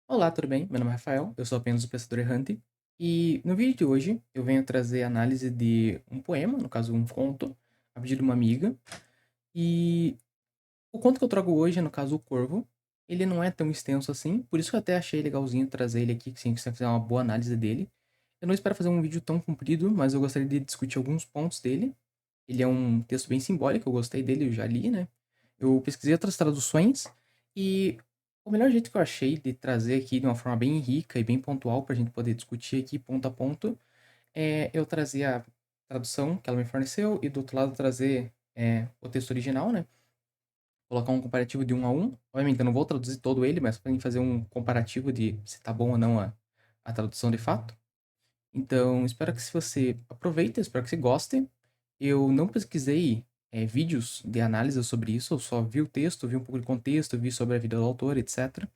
Olá, tudo bem? Meu nome é Rafael, eu sou apenas o Pensador Errante. E no vídeo de hoje eu venho trazer análise de um poema, no caso um conto, a pedido de uma amiga. E o conto que eu trago hoje é, no caso, O Corvo. Ele não é tão extenso assim, por isso que eu até achei legalzinho trazer ele aqui, que sim, que você fizer uma boa análise dele. Eu não espero fazer um vídeo tão comprido, mas eu gostaria de discutir alguns pontos dele. Ele é um texto bem simbólico, eu gostei dele, eu já li, né? Eu pesquisei outras traduções e o melhor jeito que eu achei de trazer aqui de uma forma bem rica e bem pontual para a gente poder discutir aqui ponto a ponto é eu trazer a tradução que ela me forneceu e do outro lado trazer o texto original, né? Colocar um comparativo de um a um. Obviamente eu não vou traduzir todo ele, mas para gente fazer um comparativo de se tá bom ou não a tradução de fato. Então, espero que se você aproveite, espero que você goste. Eu não pesquisei vídeos de análise sobre isso, eu só vi o texto, vi um pouco de contexto, vi sobre a vida do autor, etc.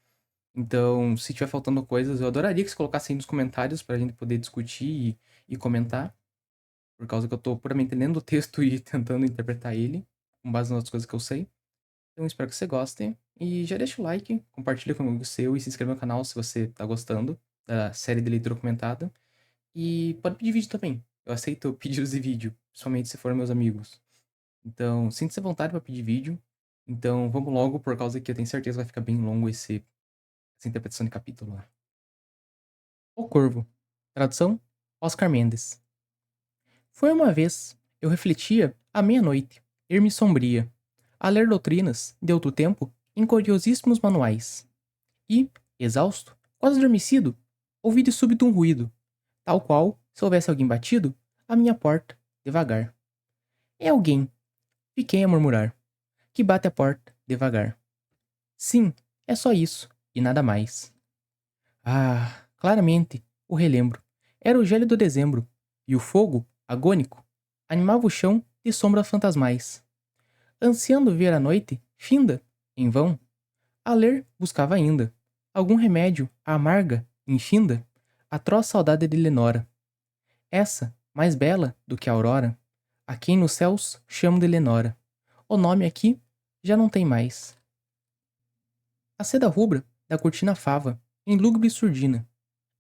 Então, se tiver faltando coisas, eu adoraria que você colocasse aí nos comentários para a gente poder discutir e comentar, por causa que eu tô puramente lendo o texto e tentando interpretar ele, com base nas outras coisas que eu sei. Então, espero que você goste. E já deixa o like, compartilha com um amigo seu e se inscreve no canal se você tá gostando da série de leitura comentada. E pode pedir vídeo também. Eu aceito pedidos de vídeo, principalmente se forem meus amigos. Então, sinta-se à vontade para pedir vídeo. Então, vamos logo, por causa que eu tenho certeza que vai ficar bem longo essa interpretação de capítulo lá. O Corvo. Tradução: Oscar Mendes. Foi uma vez, eu refletia à meia-noite, erme sombria, a ler doutrinas, de outro tempo, em curiosíssimos manuais. E, exausto, quase adormecido, ouvi de súbito um ruído, tal qual, se houvesse alguém batido, à minha porta, devagar. É alguém, fiquei a murmurar, que bate a porta, devagar. Sim, é só isso, e nada mais. Ah, claramente, o relembro. Era o gélido dezembro, e o fogo, agônico, animava o chão de sombras fantasmais. Ansiando ver a noite, finda, em vão, a ler buscava ainda algum remédio à amarga, infinda, atroz saudade de Lenora. Essa, mais bela do que a aurora, a quem nos céus chamo de Lenora. O nome aqui já não tem mais. A seda rubra da cortina fava, em lúgubre surdina,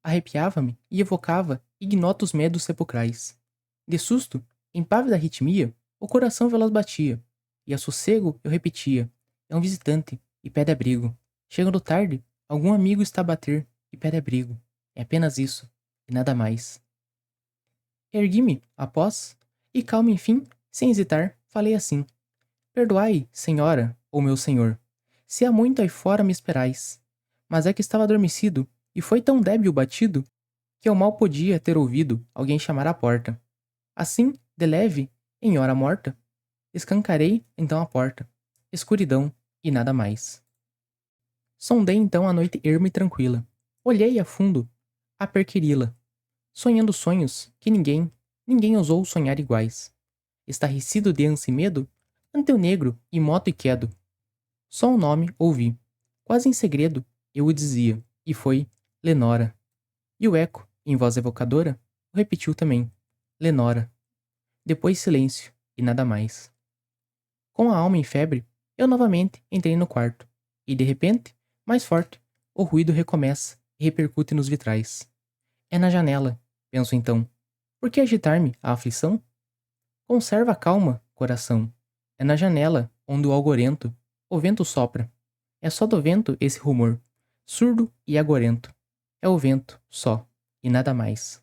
arrepiava-me e evocava ignotos medos sepulcrais. De susto, em pávida arritmia, o coração veloz batia, e a sossego eu repetia: é um visitante, e pede abrigo. Chegando tarde, algum amigo está a bater, e pede abrigo. É apenas isso, e nada mais. Ergui-me, após, e calmo enfim, sem hesitar, falei assim: perdoai, senhora, ou meu senhor, se há muito aí fora me esperais. Mas é que estava adormecido, e foi tão débil o batido, que eu mal podia ter ouvido alguém chamar à porta. Assim, de leve, em hora morta, escancarei então a porta. Escuridão e nada mais. Sondei então a noite erma e tranquila. Olhei a fundo, a perquiri-la, sonhando sonhos que ninguém ousou sonhar iguais. Estarrecido de ânsia e medo, ante o negro, imoto e quedo. Só um nome ouvi. Quase em segredo, eu o dizia, e foi Lenora. E o eco, em voz evocadora, o repetiu também. Lenora. Depois silêncio, e nada mais. Com a alma em febre, eu novamente entrei no quarto. E de repente, mais forte, o ruído recomeça e repercute nos vitrais. É na janela, penso então. Por que agitar-me a aflição? Conserva a calma, coração. É na janela, onde o algorento, o vento sopra. É só do vento esse rumor, surdo e agorento. É o vento, só, e nada mais.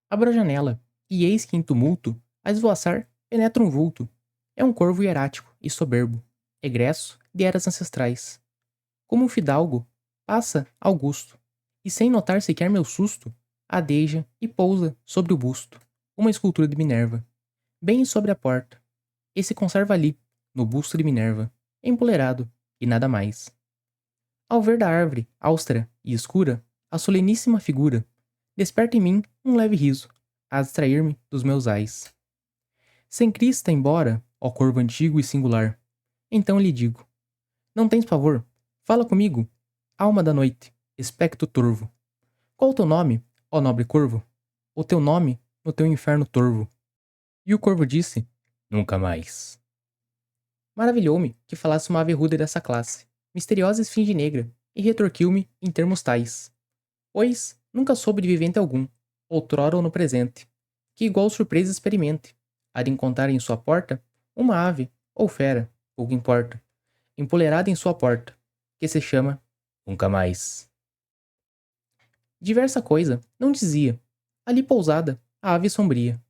Abro a janela, e eis que em tumulto, a esvoaçar, penetra um vulto. É um corvo hierático e soberbo, egresso de eras ancestrais. Como um fidalgo, passa Augusto, e sem notar sequer meu susto, adeja e pousa sobre o busto, uma escultura de Minerva, bem sobre a porta, e se conserva ali, no busto de Minerva, empolerado, e nada mais. Ao ver da árvore, austera e escura, a soleníssima figura, desperta em mim um leve riso, a distrair-me dos meus ais. Sem crista embora, ó corvo antigo e singular, então lhe digo: não tens pavor? Fala comigo, alma da noite, espectro torvo. Qual o teu nome, ó nobre corvo? O teu nome no teu inferno torvo. E o corvo disse: nunca mais. Maravilhou-me que falasse uma ave rude dessa classe, misteriosa esfinge negra, e retorquiu-me em termos tais: pois nunca soube de vivente algum, outrora ou no presente, que igual surpresa experimente, a de encontrar em sua porta uma ave ou fera, pouco importa, empoleirada em sua porta, que se chama Nunca Mais. Diversa coisa, não dizia, ali pousada, a ave sombria,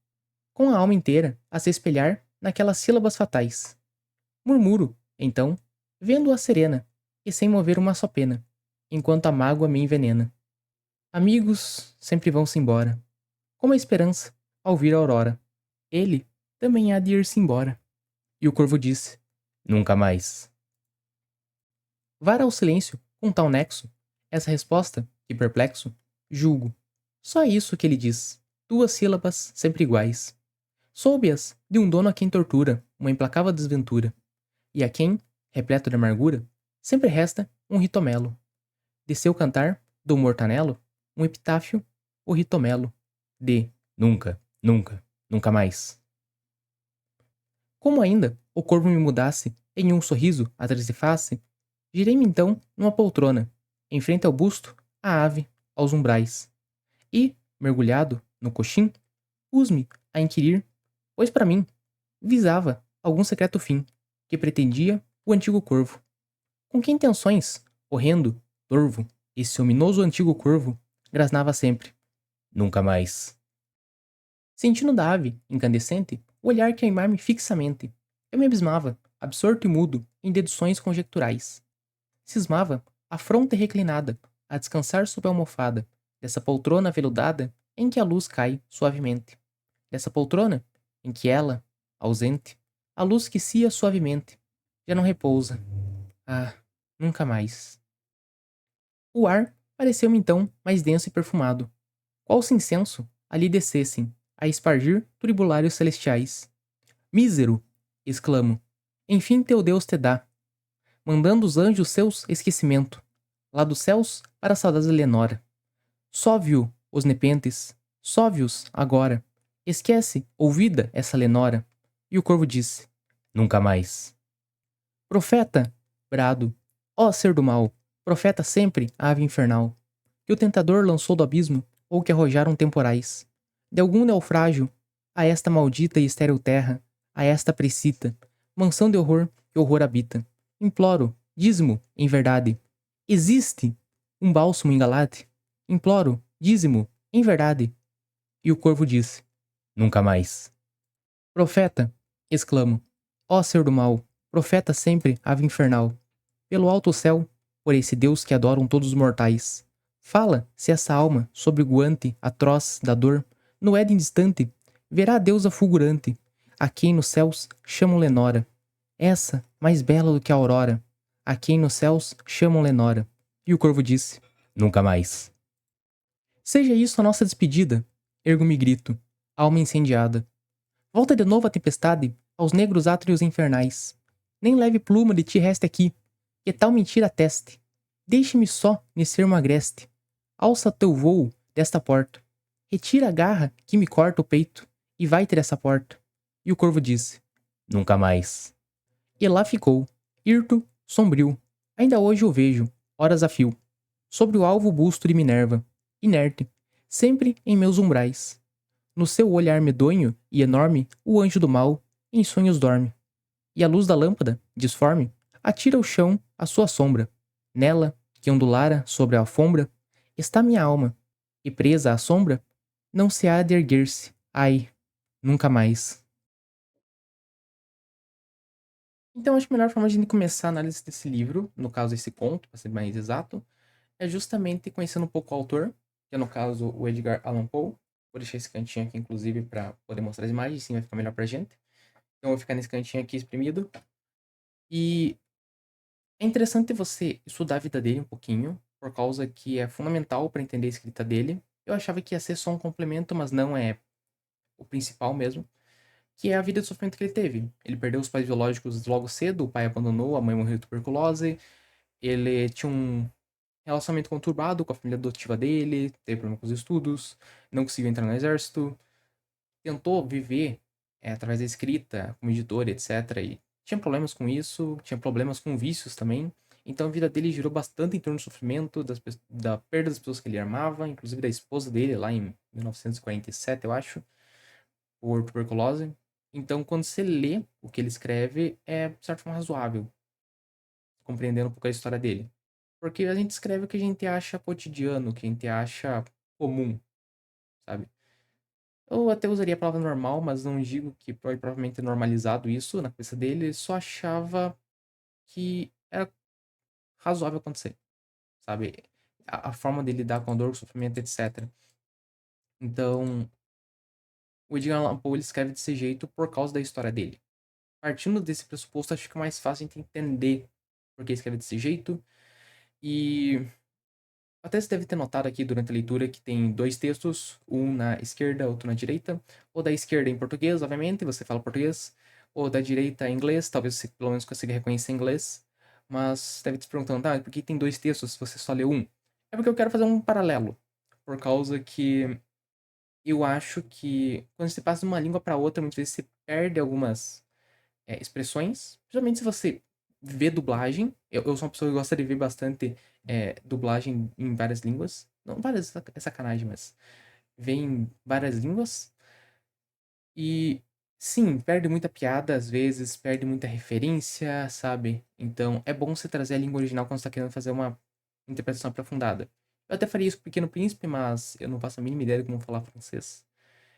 com a alma inteira a se espelhar naquelas sílabas fatais. Murmuro, então, vendo-a serena, e sem mover uma só pena, enquanto a mágoa me envenena. Amigos sempre vão-se embora, como a esperança, ao vir a aurora. Ele também há de ir-se embora. E o corvo disse: Nunca mais. Vara ao silêncio, com tal nexo, essa resposta, que perplexo, julgo. Só isso que ele diz, duas sílabas sempre iguais. Soube-as de um dono a quem tortura uma implacável desventura, e a quem, repleto de amargura, sempre resta um ritomelo. De seu cantar, do mortanelo, um epitáfio, o ritomelo, de nunca, nunca, nunca mais. Como ainda o corvo me mudasse em um sorriso atrás de face, girei-me então numa poltrona, em frente ao busto, a ave, aos umbrais, e, mergulhado no coxim, pus-me a inquirir, pois para mim visava algum secreto fim, que pretendia o antigo corvo. Com que intenções, horrendo, torvo, esse ominoso antigo corvo grasnava sempre. Nunca mais. Sentindo da ave, incandescente, o olhar queimar-me fixamente, eu me abismava, absorto e mudo, em deduções conjecturais. Cismava a fronte reclinada, a descansar sob a almofada, dessa poltrona aveludada em que a luz cai suavemente. Dessa poltrona em que ela, ausente, a luz que cia suavemente, já não repousa. Ah, nunca mais. O ar pareceu-me então mais denso e perfumado, qual se incenso ali descessem, a espargir turbulários celestiais. Mísero! Exclamo. Enfim teu Deus te dá, mandando os anjos seus esquecimento, lá dos céus para a saudade de Lenora. Sóvio os nepentes, sóvios agora. Esquece, ouvida essa Lenora. E o corvo disse: Nunca mais. Profeta! Brado. Ó ser do mal, profeta sempre, ave infernal, que o tentador lançou do abismo ou que arrojaram temporais. De algum naufrágio, a esta maldita e estéril terra, a esta precita, mansão de horror que horror habita. Imploro, dízimo, em verdade. Existe um bálsamo em Galate? Imploro, dízimo, em verdade. E o corvo disse: Nunca mais. Profeta, exclamo, ó ser do mal, profeta sempre, ave infernal, pelo alto céu, por esse Deus que adoram todos os mortais. Fala se essa alma, sobre o guante atroz da dor, no Éden distante, verá a deusa fulgurante, a quem nos céus chamam Lenora. Essa, mais bela do que a aurora, a quem nos céus chamam Lenora. E o corvo disse: Nunca mais. Seja isso a nossa despedida, ergo-me e grito, alma incendiada. Volta de novo a tempestade aos negros átrios infernais. Nem leve pluma de ti reste aqui, que tal mentira ateste. Deixe-me só nesse ermo agreste. Alça teu vôo desta porta. Retira a garra que me corta o peito e vai ter essa porta. E o corvo disse: Nunca mais. E lá ficou, hirto, sombrio. Ainda hoje o vejo, horas a fio, sobre o alvo busto de Minerva, inerte, sempre em meus umbrais. No seu olhar medonho e enorme, o anjo do mal em sonhos dorme. E a luz da lâmpada, disforme, atira ao chão a sua sombra. Nela, que ondulara sobre a alfombra, está minha alma, e presa à sombra, não se há de erguer-se. Ai, nunca mais. Então, acho que a melhor forma de a gente começar a análise desse livro, no caso esse conto, para ser mais exato, é justamente conhecendo um pouco o autor, que é no caso o Edgar Allan Poe. Vou deixar esse cantinho aqui, inclusive, para poder mostrar as imagens, assim vai ficar melhor pra gente. Então, eu vou ficar nesse cantinho aqui exprimido. E é interessante você estudar a vida dele um pouquinho, por causa que é fundamental para entender a escrita dele. Eu achava que ia ser só um complemento, mas não é o principal mesmo, que é a vida de sofrimento que ele teve. Ele perdeu os pais biológicos logo cedo, o pai abandonou, a mãe morreu de tuberculose, ele tinha um relacionamento conturbado com a família adotiva dele, teve problema com os estudos, não conseguiu entrar no exército, tentou viver através da escrita, como editor, etc. E tinha problemas com isso, tinha problemas com vícios também. Então a vida dele girou bastante em torno do sofrimento, da perda das pessoas que ele amava, inclusive da esposa dele lá em 1947, eu acho, por tuberculose. Então quando você lê o que ele escreve, é de certa forma razoável, compreendendo um pouco a história dele. Porque a gente escreve o que a gente acha cotidiano, o que a gente acha comum, sabe? Eu até usaria a palavra normal, mas não digo que foi provavelmente normalizado isso na cabeça dele. Ele só achava que era razoável acontecer, sabe? A forma dele lidar com a dor, com o sofrimento, etc. Então, o Edgar Allan Poe ele escreve desse jeito por causa da história dele. Partindo desse pressuposto, acho que fica mais fácil a gente entender por que ele escreve desse jeito. E até você deve ter notado aqui durante a leitura que tem dois textos, um na esquerda, outro na direita. O da esquerda em português, obviamente, você fala português. O da direita em inglês, talvez você pelo menos consiga reconhecer inglês. Mas deve te perguntando, por que tem dois textos se você só lê um? É porque eu quero fazer um paralelo. Por causa que eu acho que quando você passa de uma língua para outra, muitas vezes você perde algumas expressões. Principalmente se você vê dublagem. Eu sou uma pessoa que gosta de ver bastante dublagem em várias línguas. Não várias, é sacanagem, mas vê em várias línguas. E sim, perde muita piada às vezes, perde muita referência, sabe? Então é bom você trazer a língua original quando você tá querendo fazer uma interpretação aprofundada. Eu até faria isso com o Pequeno Príncipe, mas eu não faço a mínima ideia de como falar francês.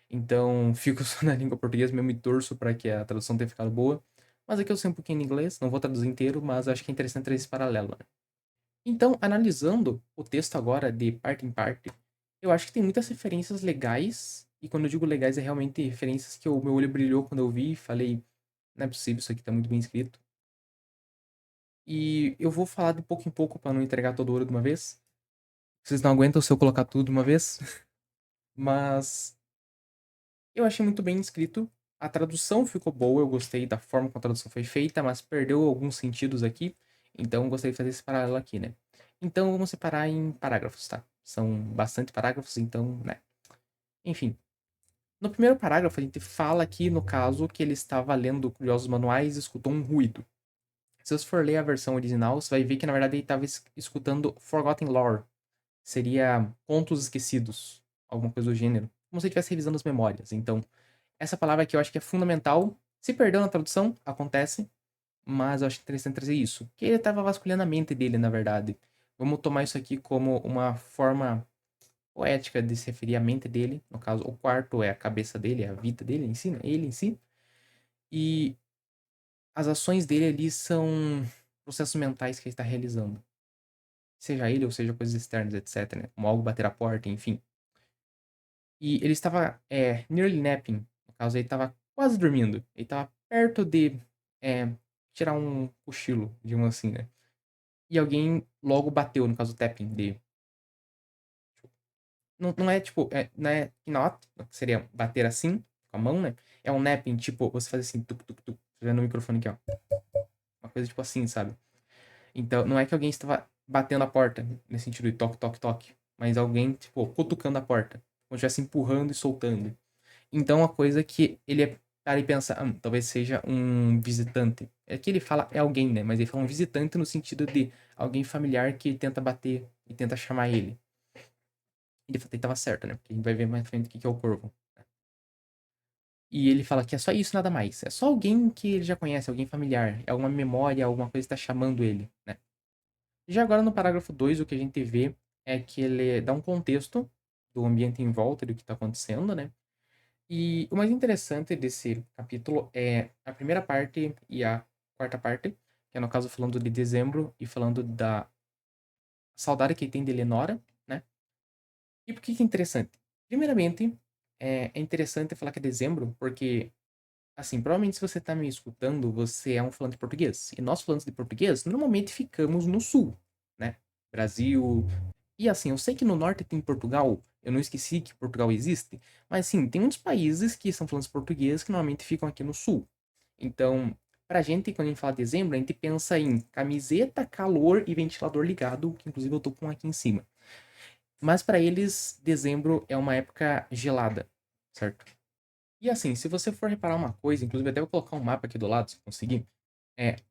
Então, fico só na língua portuguesa mesmo e torço para que a tradução tenha ficado boa. Mas aqui eu sei um pouquinho de inglês, não vou traduzir inteiro, mas acho que é interessante trazer esse paralelo, né? Então, analisando o texto agora de parte em parte, eu acho que tem muitas referências legais. E quando eu digo legais, é realmente referências que o meu olho brilhou quando eu vi e falei, não é possível, isso aqui tá muito bem escrito. E eu vou falar de pouco em pouco para não entregar todo o ouro de uma vez. Vocês não aguentam se eu colocar tudo de uma vez. Mas eu achei muito bem escrito. A tradução ficou boa, eu gostei da forma como a tradução foi feita, mas perdeu alguns sentidos aqui. Então, eu gostei de fazer esse paralelo aqui, né? Então, vamos separar em parágrafos, tá? São bastante parágrafos, então, né? Enfim. No primeiro parágrafo, a gente fala aqui, no caso, que ele estava lendo curiosos manuais e escutou um ruído. Se você for ler a versão original, você vai ver que, na verdade, ele estava escutando Forgotten Lore. Seria contos esquecidos, alguma coisa do gênero. Como se ele estivesse revisando as memórias. Então, essa palavra aqui eu acho que é fundamental. Se perdeu na tradução, acontece. Mas eu acho interessante trazer isso. Que ele estava vasculhando a mente dele, na verdade. Vamos tomar isso aqui como uma forma poética de se referir à mente dele. No caso, o quarto é a cabeça dele, é a vida dele em si, né? Ele em si. E as ações dele ali são processos mentais que ele está realizando. Seja ele ou seja coisas externas, etc, né? Como algo bater a porta, enfim. E ele estava nearly napping. No caso, ele estava quase dormindo. Ele estava perto de é, tirar um cochilo, digamos assim, né? E alguém logo bateu, no caso, o tapping de. Não é tipo, não é not, que seria bater assim, com a mão, né? É um napping, tipo, você faz assim, tuk, tuk, tuk, vendo no microfone aqui, ó. Uma coisa tipo assim, sabe? Então, não é que alguém estava batendo a porta, nesse sentido de toque, toque, toque. Mas alguém, tipo, cutucando a porta. Como se estivesse empurrando e soltando. Então, uma coisa que ele para e pensa, talvez seja um visitante. É que ele fala é alguém, né? Mas ele fala um visitante no sentido de alguém familiar que tenta bater e tenta chamar ele. Ele estava certo, né? Porque a gente vai ver mais pra frente o que é o corvo. E ele fala que é só isso, nada mais. É só alguém que ele já conhece, alguém familiar. É alguma memória, alguma coisa que está chamando ele, né? Já agora no parágrafo 2 o que a gente vê é que ele dá um contexto do ambiente em volta do que está acontecendo, né? E o mais interessante desse capítulo é a primeira parte e a quarta parte, que é no caso falando de dezembro e falando da saudade que ele tem de Lenora, né? E por que que é interessante? Primeiramente, é interessante falar que é dezembro, porque, assim, provavelmente se você está me escutando, você é um falante de português. E nós falantes de português, normalmente ficamos no sul, né? Brasil. E assim, eu sei que no norte tem Portugal, eu não esqueci que Portugal existe, mas sim, tem muitos países que são falantes português que normalmente ficam aqui no sul. Então, pra gente, quando a gente fala dezembro, a gente pensa em camiseta, calor e ventilador ligado, que inclusive eu tô com um aqui em cima. Mas pra eles, dezembro é uma época gelada, certo? E assim, se você for reparar uma coisa, inclusive até vou colocar um mapa aqui do lado, se conseguir.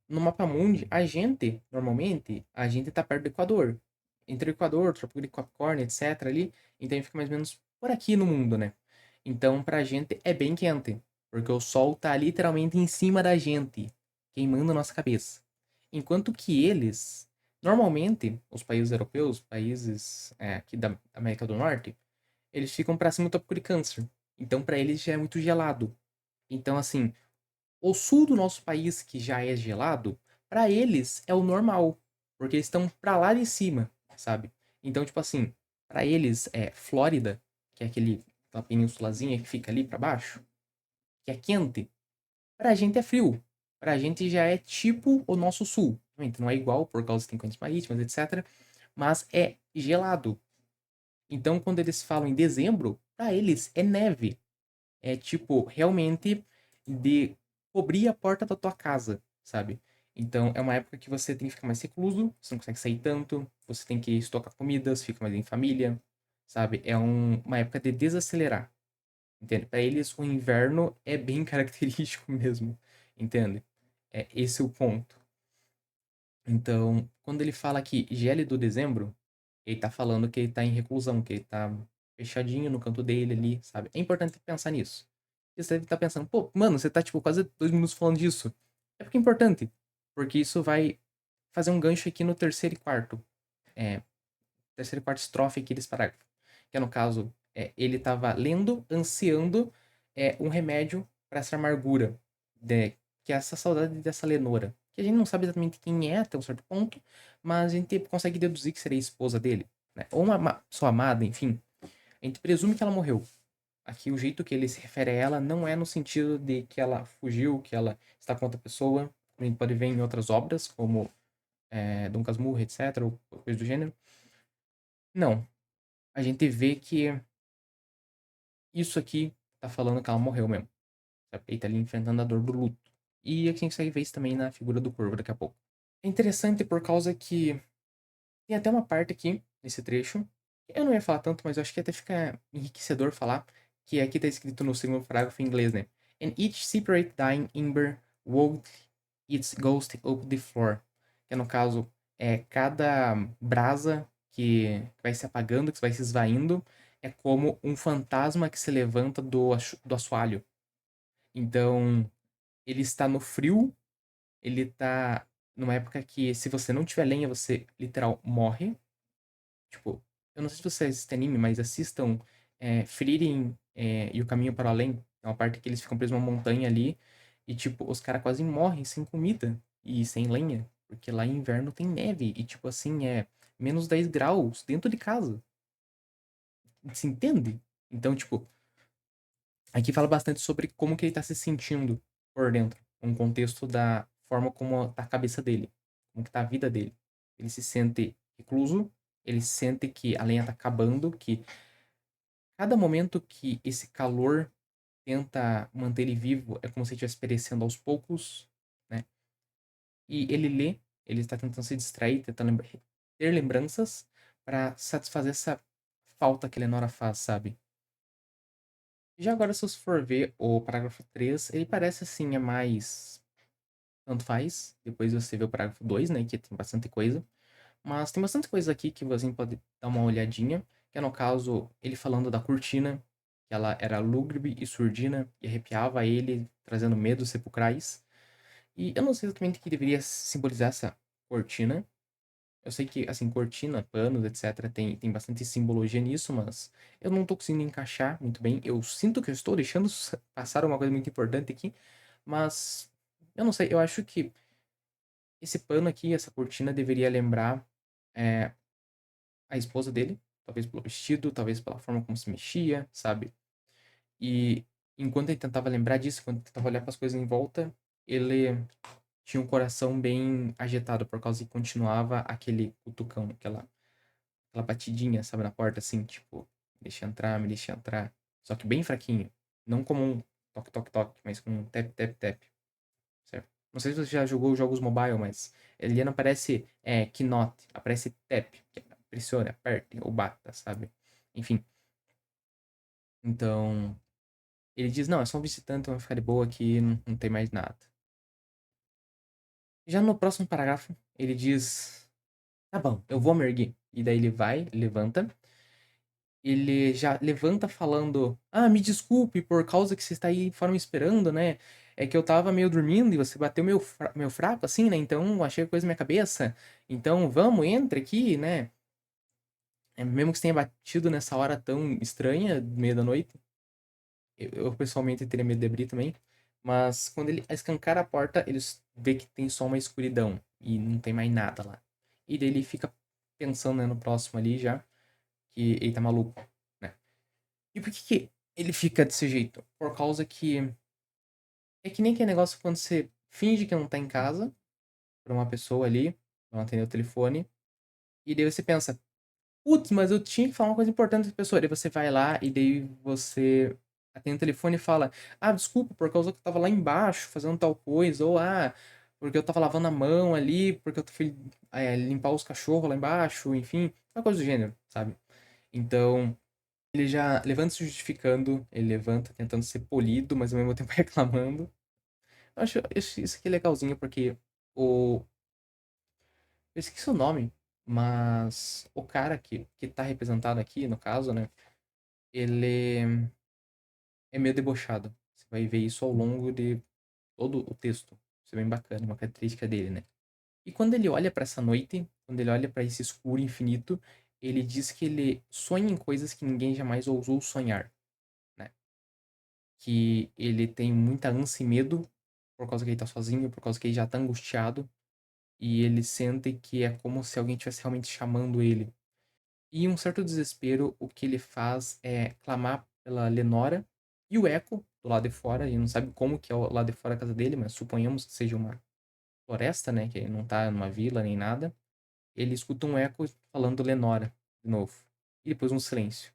No mapa mundi, normalmente, a gente tá perto do Equador. Entre o Equador, Trópico de Capricórnio, etc. ali. Então, a gente fica mais ou menos por aqui no mundo, né? Então, pra gente é bem quente. Porque o sol tá literalmente em cima da gente, queimando a nossa cabeça. Enquanto que eles, normalmente, os países europeus, países aqui da América do Norte, eles ficam pra cima do Trópico de Câncer. Então, pra eles já é muito gelado. Então, assim, o sul do nosso país, que já é gelado, para eles é o normal, porque eles estão para lá de cima, sabe? Então, tipo assim, para eles é Flórida, que é aquela penínsulazinha que fica ali para baixo, que é quente, pra gente é frio. Pra gente já é tipo o nosso sul. Obviamente, não é igual por causa das encontros marítimas, etc. Mas é gelado. Então, quando eles falam em dezembro, para eles é neve. É tipo, realmente de cobrir a porta da tua casa, sabe? Então é uma época que você tem que ficar mais recluso, você não consegue sair tanto, você tem que estocar comidas, fica mais em família, sabe? É uma época de desacelerar, entende? Para eles o inverno é bem característico mesmo, entende? É esse o ponto. Então, quando ele fala que gélido dezembro, ele tá falando que ele tá em reclusão, que ele tá fechadinho no canto dele ali, sabe? É importante pensar nisso. E você deve estar pensando, pô, mano, você tá, tipo, quase 2 minutos falando disso. É porque é importante. Porque isso vai fazer um gancho aqui no terceiro e quarto. Terceiro e quarta estrofe aqui desse parágrafo. Que é, no caso, ele tava lendo, ansiando um remédio para essa amargura. Que é essa saudade dessa Lenora. Que a gente não sabe exatamente quem é até um certo ponto, mas a gente consegue deduzir que seria a esposa dele. Né? Ou uma sua amada, enfim. A gente presume que ela morreu. Aqui o jeito que ele se refere a ela não é no sentido de que ela fugiu, que ela está com outra pessoa. A gente pode ver em outras obras, como Dom Casmurro, etc., ou coisa do gênero. Não. A gente vê que isso aqui tá falando que ela morreu mesmo. Sabe? Ele tá ali enfrentando a dor do luto. E a gente consegue ver isso também na figura do Corvo daqui a pouco. É interessante por causa que tem até uma parte aqui, nesse trecho, que eu não ia falar tanto, mas eu acho que até fica enriquecedor falar, que aqui tá escrito no segundo parágrafo em inglês, né? And each separate dying ember wove its ghost up the floor. Que no caso, cada brasa que vai se apagando, que vai se esvaindo, é como um fantasma que se levanta do assoalho. Então, ele está no frio, ele tá numa época que se você não tiver lenha, você literal morre. Tipo, eu não sei se você assiste anime, mas assistam Frieren e o Caminho para o Além. É uma parte que eles ficam presos numa montanha ali e, tipo, os caras quase morrem sem comida e sem lenha. Porque lá em inverno tem neve e, tipo assim, é -10 graus dentro de casa. Se entende? Então, tipo, aqui fala bastante sobre como que ele tá se sentindo por dentro. Um contexto da forma como tá a cabeça dele. Como que tá a vida dele. Ele se sente recluso, ele sente que a lenha tá acabando, que cada momento que esse calor tenta manter ele vivo é como se ele estivesse perecendo aos poucos, né? E ele lê, ele está tentando se distrair, tentando ter lembranças para satisfazer essa falta que a Lenora faz, sabe? Já agora, se você for ver o parágrafo 3 ele parece assim, é mais. Tanto faz. Depois você vê o parágrafo 2 né? Que tem bastante coisa. Mas tem bastante coisa aqui que você pode dar uma olhadinha. Que é no caso, ele falando da cortina, que ela era lúgubre e surdina e arrepiava ele, trazendo medos sepulcrais. E eu não sei exatamente o que deveria simbolizar essa cortina. Eu sei que, assim, cortina, panos, etc., tem bastante simbologia nisso, mas eu não tô conseguindo encaixar muito bem. Eu sinto que eu estou deixando passar uma coisa muito importante aqui, mas eu não sei, eu acho que esse pano aqui, essa cortina, deveria lembrar é, a esposa dele, talvez pelo vestido, talvez pela forma como se mexia, sabe? E enquanto ele tentava lembrar disso, quando ele tentava olhar para as coisas em volta, ele tinha um coração bem agitado por causa que continuava aquele cutucão, aquela batidinha, sabe, na porta, assim, tipo, me deixa entrar, me deixa entrar. Só que bem fraquinho. Não como um toque, toque, toque, mas com um tap, tap, tap, certo? Não sei se você já jogou jogos mobile, mas ele não aparece knot, aparece tap, que pressione, aperte ou bata, sabe? Enfim, então ele diz, não, é só um visitante, vai ficar de boa aqui, não tem mais nada. Já no próximo parágrafo, ele diz: tá bom, eu vou me erguer. E daí ele vai, levanta. Ele já levanta falando: ah, me desculpe por causa que você está aí fora me esperando, né? É que eu tava meio dormindo e você bateu meio fraco assim, né? Então achei coisa na minha cabeça. Então vamos, entre aqui, né? Mesmo que você tenha batido nessa hora tão estranha, meia da noite. Eu pessoalmente teria medo de abrir também. Mas quando ele escancara a porta, eles vê que tem só uma escuridão e não tem mais nada lá. E daí ele fica pensando, né, no próximo ali já, que ele tá maluco, né? E por que que ele fica desse jeito? Por causa que é que nem aquele negócio quando você finge que não tá em casa pra uma pessoa ali, não atender o telefone, e daí você pensa, putz, mas eu tinha que falar uma coisa importante pra pessoa. Daí você vai lá e daí você atende o telefone e fala: ah, desculpa, por causa que eu tava lá embaixo fazendo tal coisa, ou porque eu tava lavando a mão ali, porque eu fui limpar os cachorros lá embaixo, enfim, uma coisa do gênero, sabe? Então, ele já levanta se justificando, ele levanta tentando ser polido, mas ao mesmo tempo reclamando. Eu acho isso aqui legalzinho, porque o. Eu esqueci o nome, mas o cara que tá representado aqui, no caso, né? Ele é meio debochado. Você vai ver isso ao longo de todo o texto. Isso é bem bacana, uma característica dele, né? E quando ele olha pra essa noite, quando ele olha pra esse escuro infinito, ele diz que ele sonha em coisas que ninguém jamais ousou sonhar, né? Que ele tem muita ânsia e medo por causa que ele tá sozinho, por causa que ele já tá angustiado, e ele sente que é como se alguém estivesse realmente chamando ele. E em um certo desespero, o que ele faz é clamar pela Lenora e o Eco do lado de fora. Ele não sabe como que é o lado de fora da casa dele, mas suponhamos que seja uma floresta, né? Que ele não tá numa vila nem nada. Ele escuta um eco falando Lenora de novo. E depois um silêncio.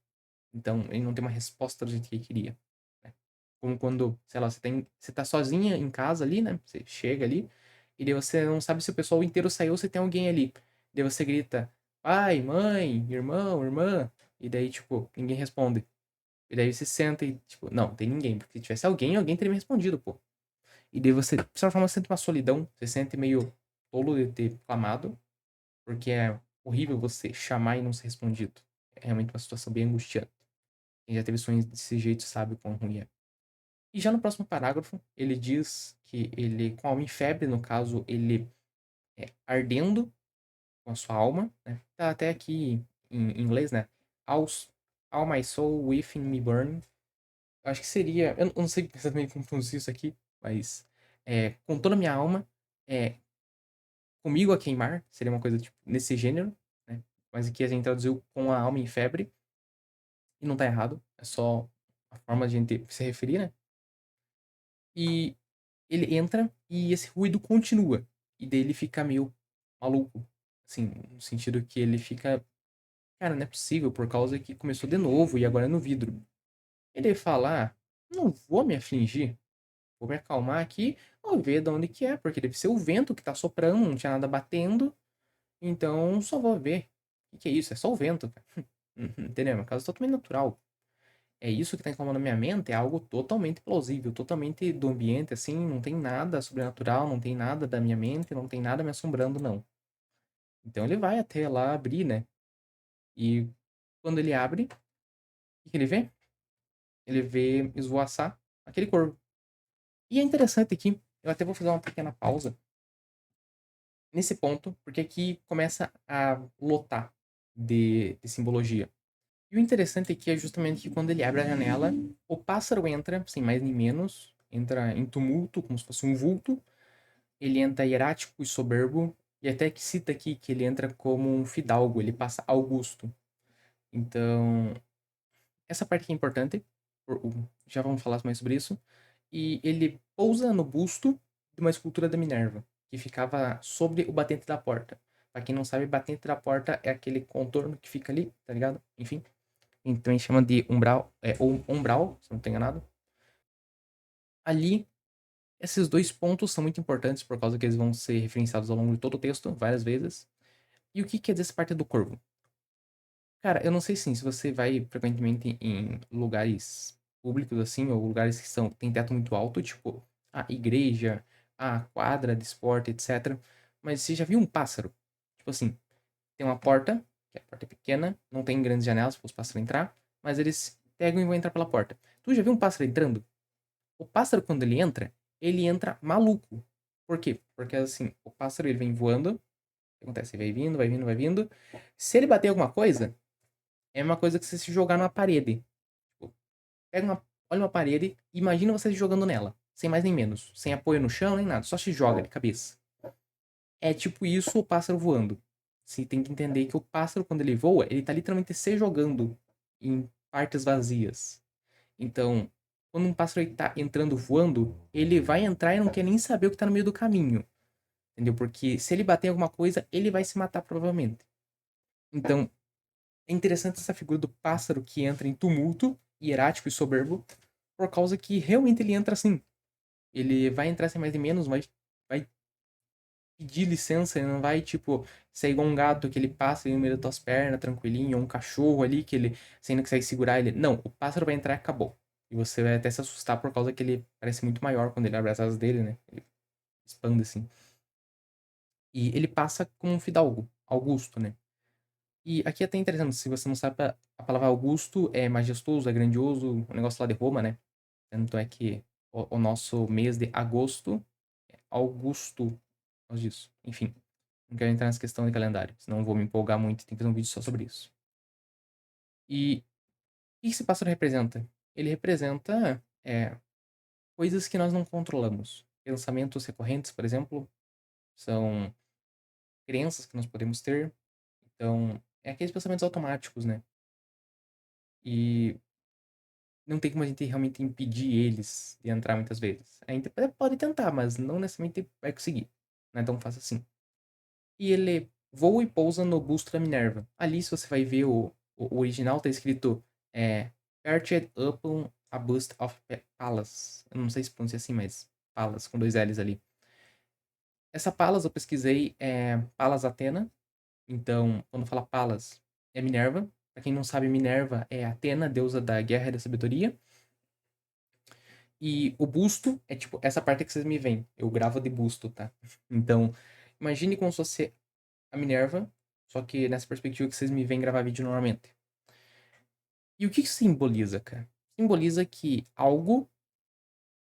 Então ele não tem uma resposta do jeito que ele queria, né? Como quando, sei lá, você tá sozinha em casa ali, né? Você chega ali, e daí você não sabe se o pessoal inteiro saiu ou se tem alguém ali. Daí você grita, pai, mãe, irmão, irmã, e daí, tipo, ninguém responde. E daí você senta e, tipo, não, tem ninguém, porque se tivesse alguém, alguém teria me respondido, pô. E daí você, de certa forma, sente uma solidão, você sente meio tolo de ter clamado, porque é horrível você chamar e não ser respondido. É realmente uma situação bem angustiante. Quem já teve sonhos desse jeito sabe o quão ruim é. E já no próximo parágrafo, ele diz que ele, com a alma em febre, no caso, ele é ardendo com a sua alma, né? Tá até aqui em inglês, né? All, all my soul within me burn. Eu acho que seria, eu não sei exatamente como pronunciar isso aqui, mas com toda a minha alma, é, comigo a queimar, seria uma coisa tipo, nesse gênero, né? Mas aqui a gente traduziu com a alma em febre, e não tá errado, é só a forma de a gente se referir, né? E ele entra e esse ruído continua. E daí ele fica meio maluco. Assim, no sentido que ele fica. Cara, não é possível, por causa que começou de novo e agora é no vidro. Ele fala: ah, não vou me afligir. Vou me acalmar aqui, vou ver de onde que é, porque deve ser o vento que tá soprando, não tinha nada batendo. Então só vou ver. O que é isso? É só o vento, cara. Entendeu? É uma coisa totalmente natural. É isso que tá incomodando a minha mente, é algo totalmente plausível, totalmente do ambiente, assim, não tem nada sobrenatural, não tem nada da minha mente, não tem nada me assombrando, não. Então ele vai até lá abrir, né? E quando ele abre, o que ele vê? Ele vê esvoaçar aquele corvo. E é interessante aqui, eu até vou fazer uma pequena pausa nesse ponto, porque aqui começa a lotar de simbologia. E o interessante aqui é justamente que quando ele abre a janela, o pássaro entra, sem mais nem menos, entra em tumulto, como se fosse um vulto. Ele entra hierático e soberbo, e até que cita aqui que ele entra como um fidalgo, ele passa Augusto. Então, essa parte aqui é importante, já vamos falar mais sobre isso. E ele pousa no busto de uma escultura da Minerva, que ficava sobre o batente da porta. Pra quem não sabe, batente da porta é aquele contorno que fica ali, tá ligado? Enfim. Então a gente chama de umbral, ou umbral, se não tenho enganado. Ali, esses dois pontos são muito importantes por causa que eles vão ser referenciados ao longo de todo o texto, várias vezes. E o que quer dizer essa parte do corvo? Cara, eu não sei sim, se você vai frequentemente em lugares públicos assim, ou lugares que tem teto muito alto, tipo a igreja, a quadra de esporte, etc. Mas você já viu um pássaro? Tipo assim, tem uma porta, que a porta é pequena, não tem grandes janelas para os pássaros entrar, mas eles pegam e vão entrar pela porta. Tu já viu um pássaro entrando? O pássaro, quando ele entra maluco. Por quê? Porque assim, o pássaro ele vem voando, o que acontece? Ele vai vindo, vai vindo, vai vindo. Se ele bater em alguma coisa, é uma coisa que você se jogar numa parede. Tipo, olha uma parede e imagina você se jogando nela. Sem mais nem menos. Sem apoio no chão, nem nada. Só se joga de cabeça. É tipo isso o pássaro voando. Você tem que entender que o pássaro, quando ele voa, ele tá literalmente se jogando em partes vazias. Então, quando um pássaro tá entrando voando, ele vai entrar e não quer nem saber o que tá no meio do caminho. Entendeu? Porque se ele bater em alguma coisa, ele vai se matar provavelmente. Então, é interessante essa figura do pássaro que entra em tumulto, hierático e soberbo, por causa que realmente ele entra assim. Ele vai entrar sem mais nem menos, mas vai pedir licença, ele não vai, tipo, ser igual um gato que ele passa no meio das tuas pernas, tranquilinho, ou um cachorro ali que ele, você não consegue segurar ele. Não, o pássaro vai entrar e acabou. E você vai até se assustar por causa que ele parece muito maior quando ele abre as asas dele, né? Ele expande assim. E ele passa como um fidalgo, Augusto, né? E aqui é até interessante, se você não sabe, a palavra Augusto é majestoso, é grandioso, o negócio lá de Roma, né? Tanto é que o nosso mês de agosto é Augusto, por causa disso. Enfim, não quero entrar nessa questão de calendário, senão eu vou me empolgar muito e tem que fazer um vídeo só sobre isso. E o que esse pássaro representa? Ele representa coisas que nós não controlamos. Pensamentos recorrentes, por exemplo, são crenças que nós podemos ter. Então, é aqueles pensamentos automáticos, né? E não tem como a gente realmente impedir eles de entrar muitas vezes. A gente até pode tentar, mas não necessariamente vai conseguir. Não é tão fácil assim. E ele voa e pousa no busto da Minerva. Ali, se você vai ver o original, tá escrito Perched upon a bust of Pallas. Eu não sei se pronuncia assim, mas Pallas, com dois L's ali. Essa Pallas eu pesquisei, é Pallas Atena. Então, quando fala Pallas, é Minerva. Pra quem não sabe, Minerva é Atena, deusa da guerra e da sabedoria. E o busto é tipo essa parte que vocês me veem. Eu gravo de busto, tá? Então, imagine como se fosse a Minerva, só que nessa perspectiva que vocês me veem gravar vídeo normalmente. E o que isso simboliza, cara? Simboliza que algo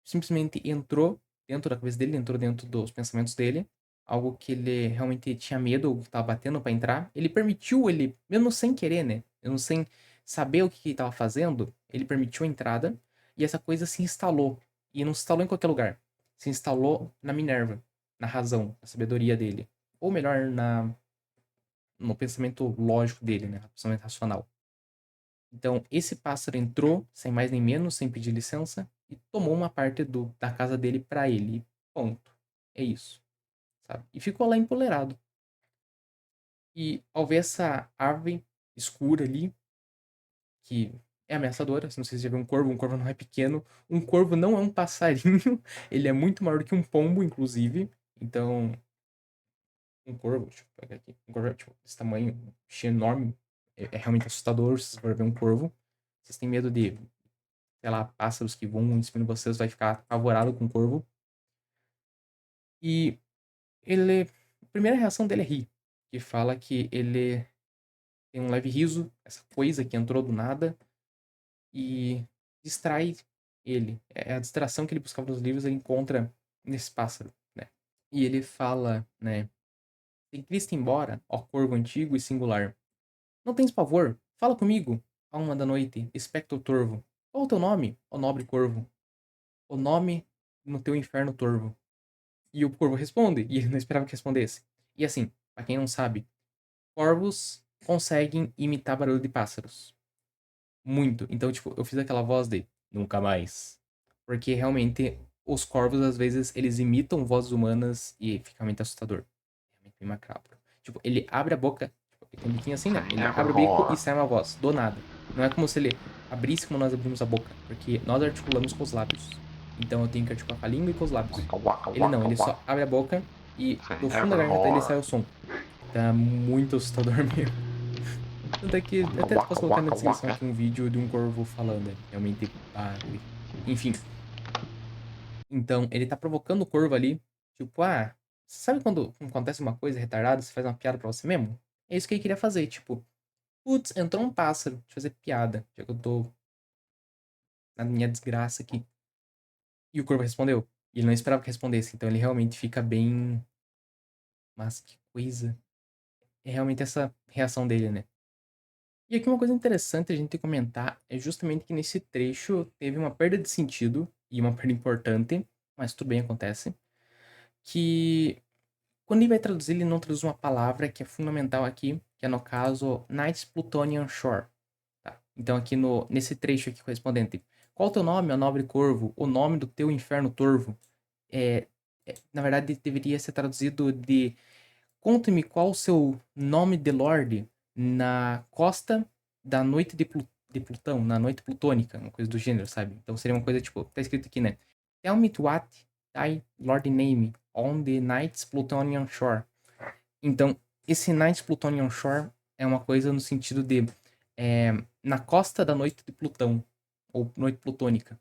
simplesmente entrou dentro da cabeça dele, entrou dentro dos pensamentos dele, algo que ele realmente tinha medo, que tava batendo pra entrar. Ele permitiu ele, mesmo sem querer, né? Mesmo sem saber o que ele tava fazendo, ele permitiu a entrada e essa coisa se instalou. E não se instalou em qualquer lugar. Se instalou na Minerva, na razão, na sabedoria dele. Ou melhor, no pensamento lógico dele, né? No pensamento racional. Então, esse pássaro entrou, sem mais nem menos, sem pedir licença, e tomou uma parte da casa dele pra ele. Ponto. É isso, sabe? E ficou lá empoleirado. E ao ver essa ave escura ali, que é ameaçadora, não sei se você já viu um corvo não é pequeno. Um corvo não é um passarinho, ele é muito maior do que um pombo, inclusive. Então, um corvo, deixa eu pegar aqui, um corvo tipo, desse tamanho, um bichinho enorme, é realmente assustador se você for ver um corvo. Vocês têm medo de, sei lá, pássaros que voam em cima de vocês, vai ficar apavorado com o corvo. E ele, a primeira reação dele é rir, que fala que ele tem um leve riso, essa coisa que entrou do nada, e distrai ele. É a distração que ele buscava nos livros, ele encontra nesse pássaro, né? E ele fala, né? Tem Cristo embora, ó corvo antigo e singular. Não tens pavor? Fala comigo, alma da noite, espectro torvo. Qual o teu nome, ó nobre corvo? O nome no teu inferno torvo. E o corvo responde, e ele não esperava que respondesse. E assim, pra quem não sabe, corvos conseguem imitar barulho de pássaros. Muito. Então, tipo, eu fiz aquela voz de nunca mais. Porque realmente os corvos, às vezes, eles imitam vozes humanas e fica realmente assustador. Realmente bem macabro. Tipo, ele abre a boca, tipo, ele tem um biquinho assim, né? Ele abre o bico e sai uma voz, do nada. Não é como se ele abrisse como nós abrimos a boca, porque nós articulamos com os lábios. Então eu tenho que articular com a língua e com os lábios. Ele não, ele só abre a boca e do fundo da garganta dele sai o som. Tá muito assustador mesmo. Tanto é que até posso colocar na descrição aqui um vídeo de um corvo falando. Realmente, enfim. Então, ele tá provocando o corvo ali Tipo, sabe quando acontece uma coisa retardada, você faz uma piada pra você mesmo? É isso que ele queria fazer, tipo, putz, entrou um pássaro, deixa eu fazer piada, já que eu tô na minha desgraça aqui. E o corvo respondeu. E ele não esperava que respondesse, então ele realmente fica bem. Mas que coisa. É realmente essa reação dele, né? E aqui uma coisa interessante a gente comentar é justamente que nesse trecho teve uma perda de sentido, e uma perda importante, mas tudo bem, acontece, que quando ele vai traduzir, ele não traduz uma palavra que é fundamental aqui, que é no caso Night's Plutonian Shore. Tá? Então aqui nesse trecho aqui correspondente, qual o teu nome, ó nobre corvo? O nome do teu inferno torvo? É, na verdade deveria ser traduzido de conte-me qual o seu nome de Lorde na costa da noite de Plutão, na noite plutônica, uma coisa do gênero, sabe? Então seria uma coisa tipo, tá escrito aqui, né? Tell me what thy Lord name on the night's Plutonian shore. Então, esse night's Plutonian shore é uma coisa no sentido de na costa da noite de Plutão, ou noite plutônica.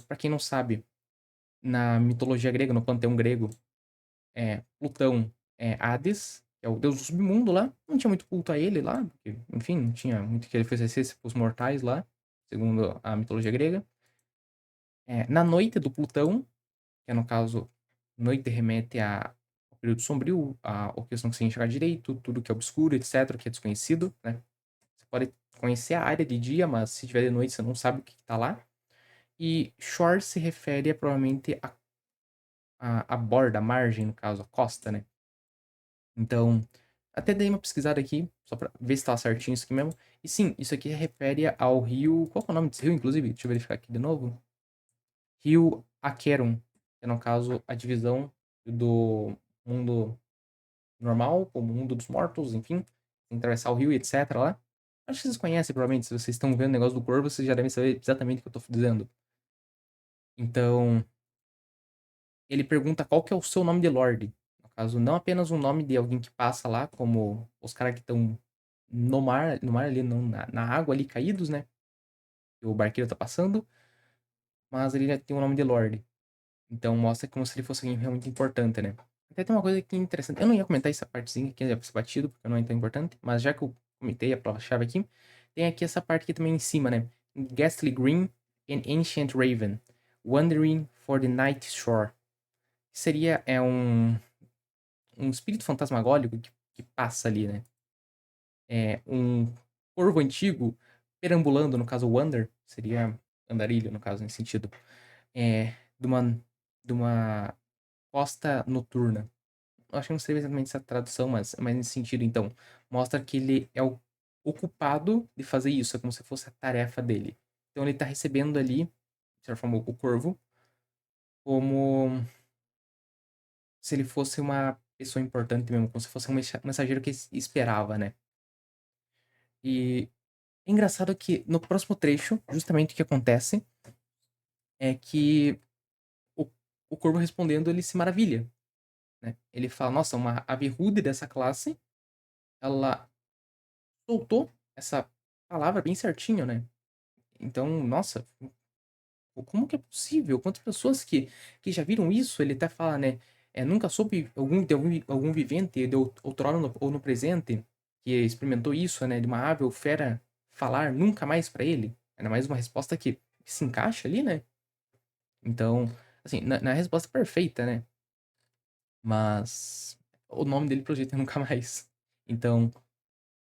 Para quem não sabe, na mitologia grega, no panteão grego, Plutão é Hades, que é o deus do submundo lá. Não tinha muito culto a ele lá, porque, enfim, não tinha muito que ele oferecesse para os mortais lá, segundo a mitologia grega. Na noite do Plutão, que é no caso, noite remete ao período sombrio, ao que você não consegue enxergar direito, tudo que é obscuro, etc., que é desconhecido, né? Você pode conhecer a área de dia, mas se tiver de noite você não sabe o que está lá. E shore se refere provavelmente a borda, a margem, no caso, a costa, né? Então, até dei uma pesquisada aqui, só pra ver se tá certinho isso aqui mesmo. E sim, isso aqui refere ao rio. Qual que é o nome desse rio, inclusive? Deixa eu verificar aqui de novo. Rio Aqueron, que é, no caso, a divisão do mundo normal, o mundo dos mortos, enfim. Tem que atravessar o rio e etc. lá. Acho que vocês conhecem, provavelmente. Se vocês estão vendo o negócio do corvo, vocês já devem saber exatamente o que eu tô dizendo. Então, ele pergunta qual que é o seu nome de Lorde. No caso, não apenas um nome de alguém que passa lá, como os caras que estão no mar ali, não, na água ali caídos, né? Que o barqueiro tá passando, mas ele já tem o nome de Lorde. Então mostra como se ele fosse alguém realmente importante, né? Até tem uma coisa que é interessante. Eu não ia comentar essa partezinha aqui, ia ser batido, porque não é tão importante, mas já que eu comentei a palavra-chave aqui, tem aqui essa parte aqui também em cima, né? Ghastly Green and Ancient Raven, Wandering for the Night Shore. Seria um espírito fantasmagórico que passa ali, né? Um corvo antigo perambulando, no caso, wander, seria andarilho, no caso, nesse sentido, de uma costa noturna. Eu acho que não seria exatamente essa tradução, mas nesse sentido, então, mostra que ele é o ocupado de fazer isso, é como se fosse a tarefa dele. Então ele tá recebendo ali, de certa forma, o corvo, como se ele fosse uma pessoa importante mesmo, como se fosse um mensageiro que esperava, né? E é engraçado que no próximo trecho, justamente o que acontece é que o, o corvo respondendo, ele se maravilha, né? Ele fala, nossa, uma ave rude dessa classe, ela soltou essa palavra bem certinho, né? Então, nossa, como que é possível? Quantas pessoas que já viram isso? Ele até fala, né? Nunca soube algum vivente de outrora ou no presente que experimentou isso, né? De uma ave ou fera falar nunca mais pra ele. Ainda mais uma resposta que se encaixa ali, né? Então, assim, na resposta perfeita, né? Mas o nome dele, pelo jeito, é nunca mais. Então,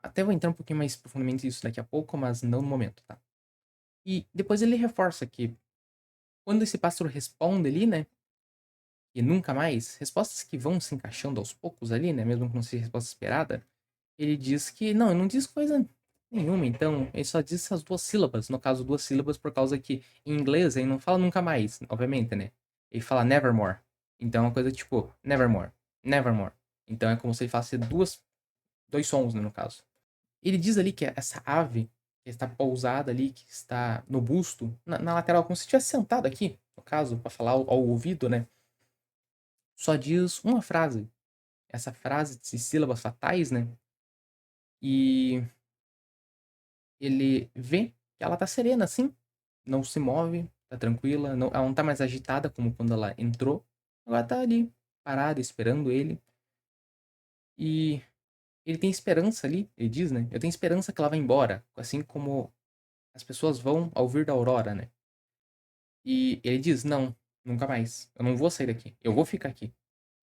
até vou entrar um pouquinho mais profundamente nisso daqui a pouco, mas não no momento, tá? E depois ele reforça que quando esse pássaro responde ali, né? E nunca mais, respostas que vão se encaixando aos poucos ali, né? Mesmo que não seja resposta esperada, ele diz que não, ele não diz coisa nenhuma, então ele só diz essas duas sílabas. No caso, duas sílabas por causa que em inglês ele não fala nunca mais, obviamente, né? Ele fala nevermore. Então é uma coisa tipo nevermore, nevermore. Então é como se ele falasse dois sons, né, no caso. Ele diz ali que essa ave que está pousada ali, que está no busto, na lateral, como se estivesse sentado aqui, no caso, para falar ao ouvido, né? Só diz uma frase. Essa frase de sílabas fatais, né? E ele vê que ela tá serena, assim. Não se move, tá tranquila. Não, ela não tá mais agitada como quando ela entrou. Ela tá ali, parada esperando ele. E ele tem esperança ali, ele diz, né? Eu tenho esperança que ela vai embora, assim como as pessoas vão ao vir da aurora, né? E ele diz: Não, nunca mais. Eu não vou sair daqui. Eu vou ficar aqui.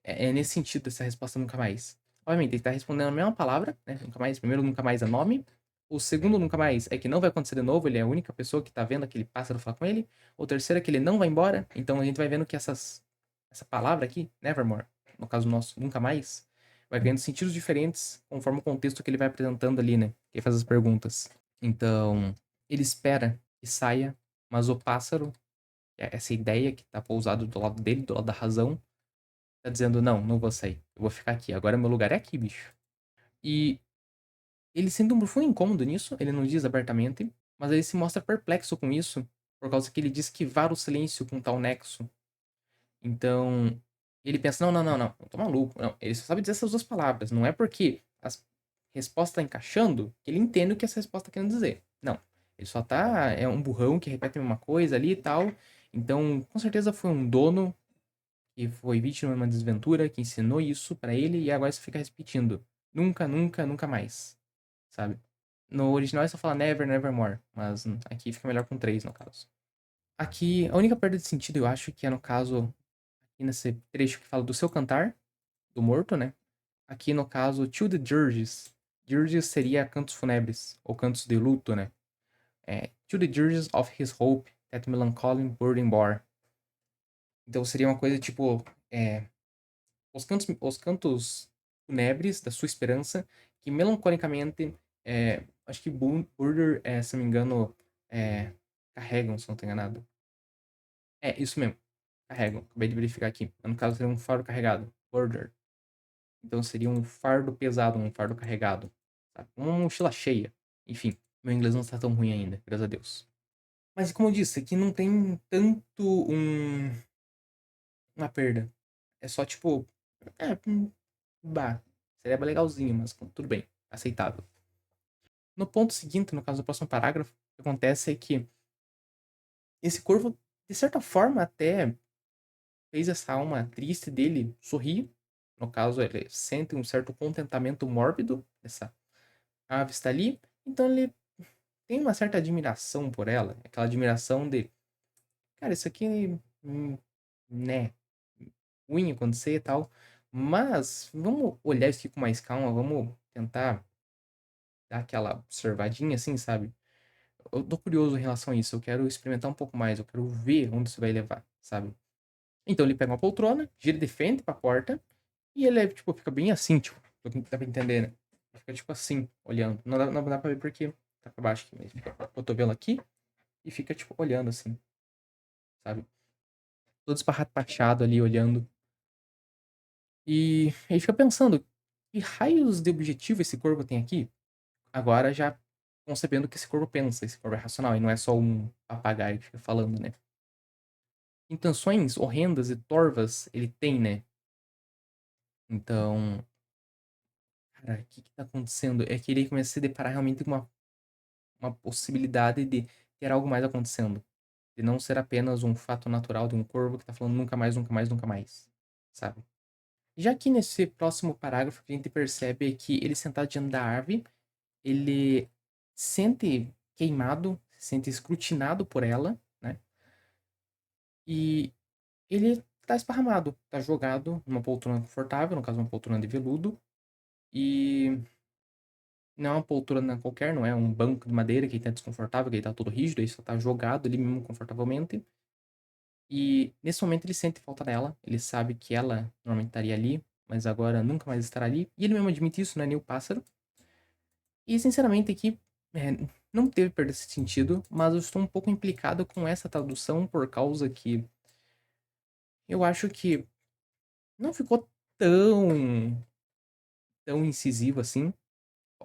É nesse sentido essa resposta nunca mais. Obviamente, ele tá respondendo a mesma palavra, né? Nunca mais. Primeiro, nunca mais é nome. O segundo, nunca mais, é que não vai acontecer de novo. Ele é a única pessoa que tá vendo aquele pássaro falar com ele. O terceiro é que ele não vai embora. Então a gente vai vendo que essa palavra aqui, nevermore, no caso nosso, nunca mais, vai ganhando sentidos diferentes conforme o contexto que ele vai apresentando ali, né? Que ele faz as perguntas. Então, ele espera que saia, mas o pássaro, essa ideia que tá pousado do lado dele, do lado da razão, tá dizendo, não, não vou sair. Eu vou ficar aqui. Agora meu lugar é aqui, bicho. E ele sente um profundo incômodo nisso, ele não diz abertamente, mas ele se mostra perplexo com isso, por causa que ele diz esquivar o silêncio com tal nexo. Então, ele pensa, não, não, não, não, eu tô maluco. Não, ele só sabe dizer essas duas palavras. Não é porque a resposta tá encaixando que ele entende o que essa resposta tá querendo dizer. Não. Ele só tá, é um burrão que repete a mesma coisa ali e tal. Então, com certeza foi um dono que foi vítima de uma desventura, que ensinou isso pra ele e agora você fica repetindo. Nunca, nunca, nunca mais. Sabe? No original ele só fala never, nevermore. Mas aqui fica melhor com três, no caso. Aqui, a única perda de sentido, eu acho que é no caso, aqui nesse trecho que fala do seu cantar, do morto, né? Aqui no caso, to the dirges. Dirges seria cantos fúnebres, ou cantos de luto, né? To the dirges of his hope, that melancholy burden bore. Então seria uma coisa tipo, os cantos fúnebres da sua esperança, que melancolicamente, acho que Burder, se não me engano, carregam, se não estou enganado. É, isso mesmo, carregam. Acabei de verificar aqui. No caso, seria um fardo carregado. Burder. Então seria um fardo pesado, um fardo carregado. Sabe? Uma mochila cheia. Enfim, meu inglês não está tão ruim ainda, graças a Deus. Mas como eu disse, aqui não tem tanto uma perda. É só tipo. Bah, seria legalzinho, mas tudo bem, aceitável. No ponto seguinte, no caso do próximo parágrafo, o que acontece é que esse corvo, de certa forma, até fez essa alma triste dele sorrir. No caso, ele sente um certo contentamento mórbido, essa ave está ali. Então ele tem uma certa admiração por ela. Aquela admiração de, cara, isso aqui, né, ruim acontecer e tal. Mas vamos olhar isso aqui com mais calma, vamos tentar dar aquela observadinha assim, sabe? Eu tô curioso em relação a isso. Eu quero experimentar um pouco mais. Eu quero ver onde isso vai levar, sabe? Então ele pega uma poltrona, gira de frente pra porta. E ele, tipo, fica bem assim, tipo. Dá pra entender, né? Ele fica, tipo, assim, olhando. Não dá pra ver porque tá pra baixo aqui. Mas fica com o cotovelo aqui. E fica, tipo, olhando assim, sabe? Todo esparrapachado ali, olhando. E ele fica pensando. Que raios de objetivo esse corpo tem aqui? Agora já concebendo que esse corpo pensa. Esse corpo é racional. E não é só um papagaio que fica falando, né? Intenções horrendas e torvas ele tem, né? Então, cara, o que que tá acontecendo? É que ele começa a se deparar realmente com uma possibilidade de ter algo mais acontecendo. De não ser apenas um fato natural de um corvo que tá falando nunca mais, nunca mais, nunca mais. Sabe? Já que nesse próximo parágrafo a gente percebe que ele sentado diante da árvore, ele sente queimado, se sente escrutinado por ela, né? E ele tá esparramado, tá jogado numa poltrona confortável, no caso uma poltrona de veludo, e não é uma poltrona qualquer, não é um banco de madeira que tá desconfortável, que ele tá todo rígido, ele só tá jogado ali mesmo confortavelmente. E nesse momento ele sente falta dela, ele sabe que ela normalmente estaria ali, mas agora nunca mais estará ali. E ele mesmo admite isso, não é nem o pássaro. E sinceramente aqui não teve perda esse sentido, mas eu estou um pouco implicado com essa tradução por causa que eu acho que não ficou tão incisivo assim.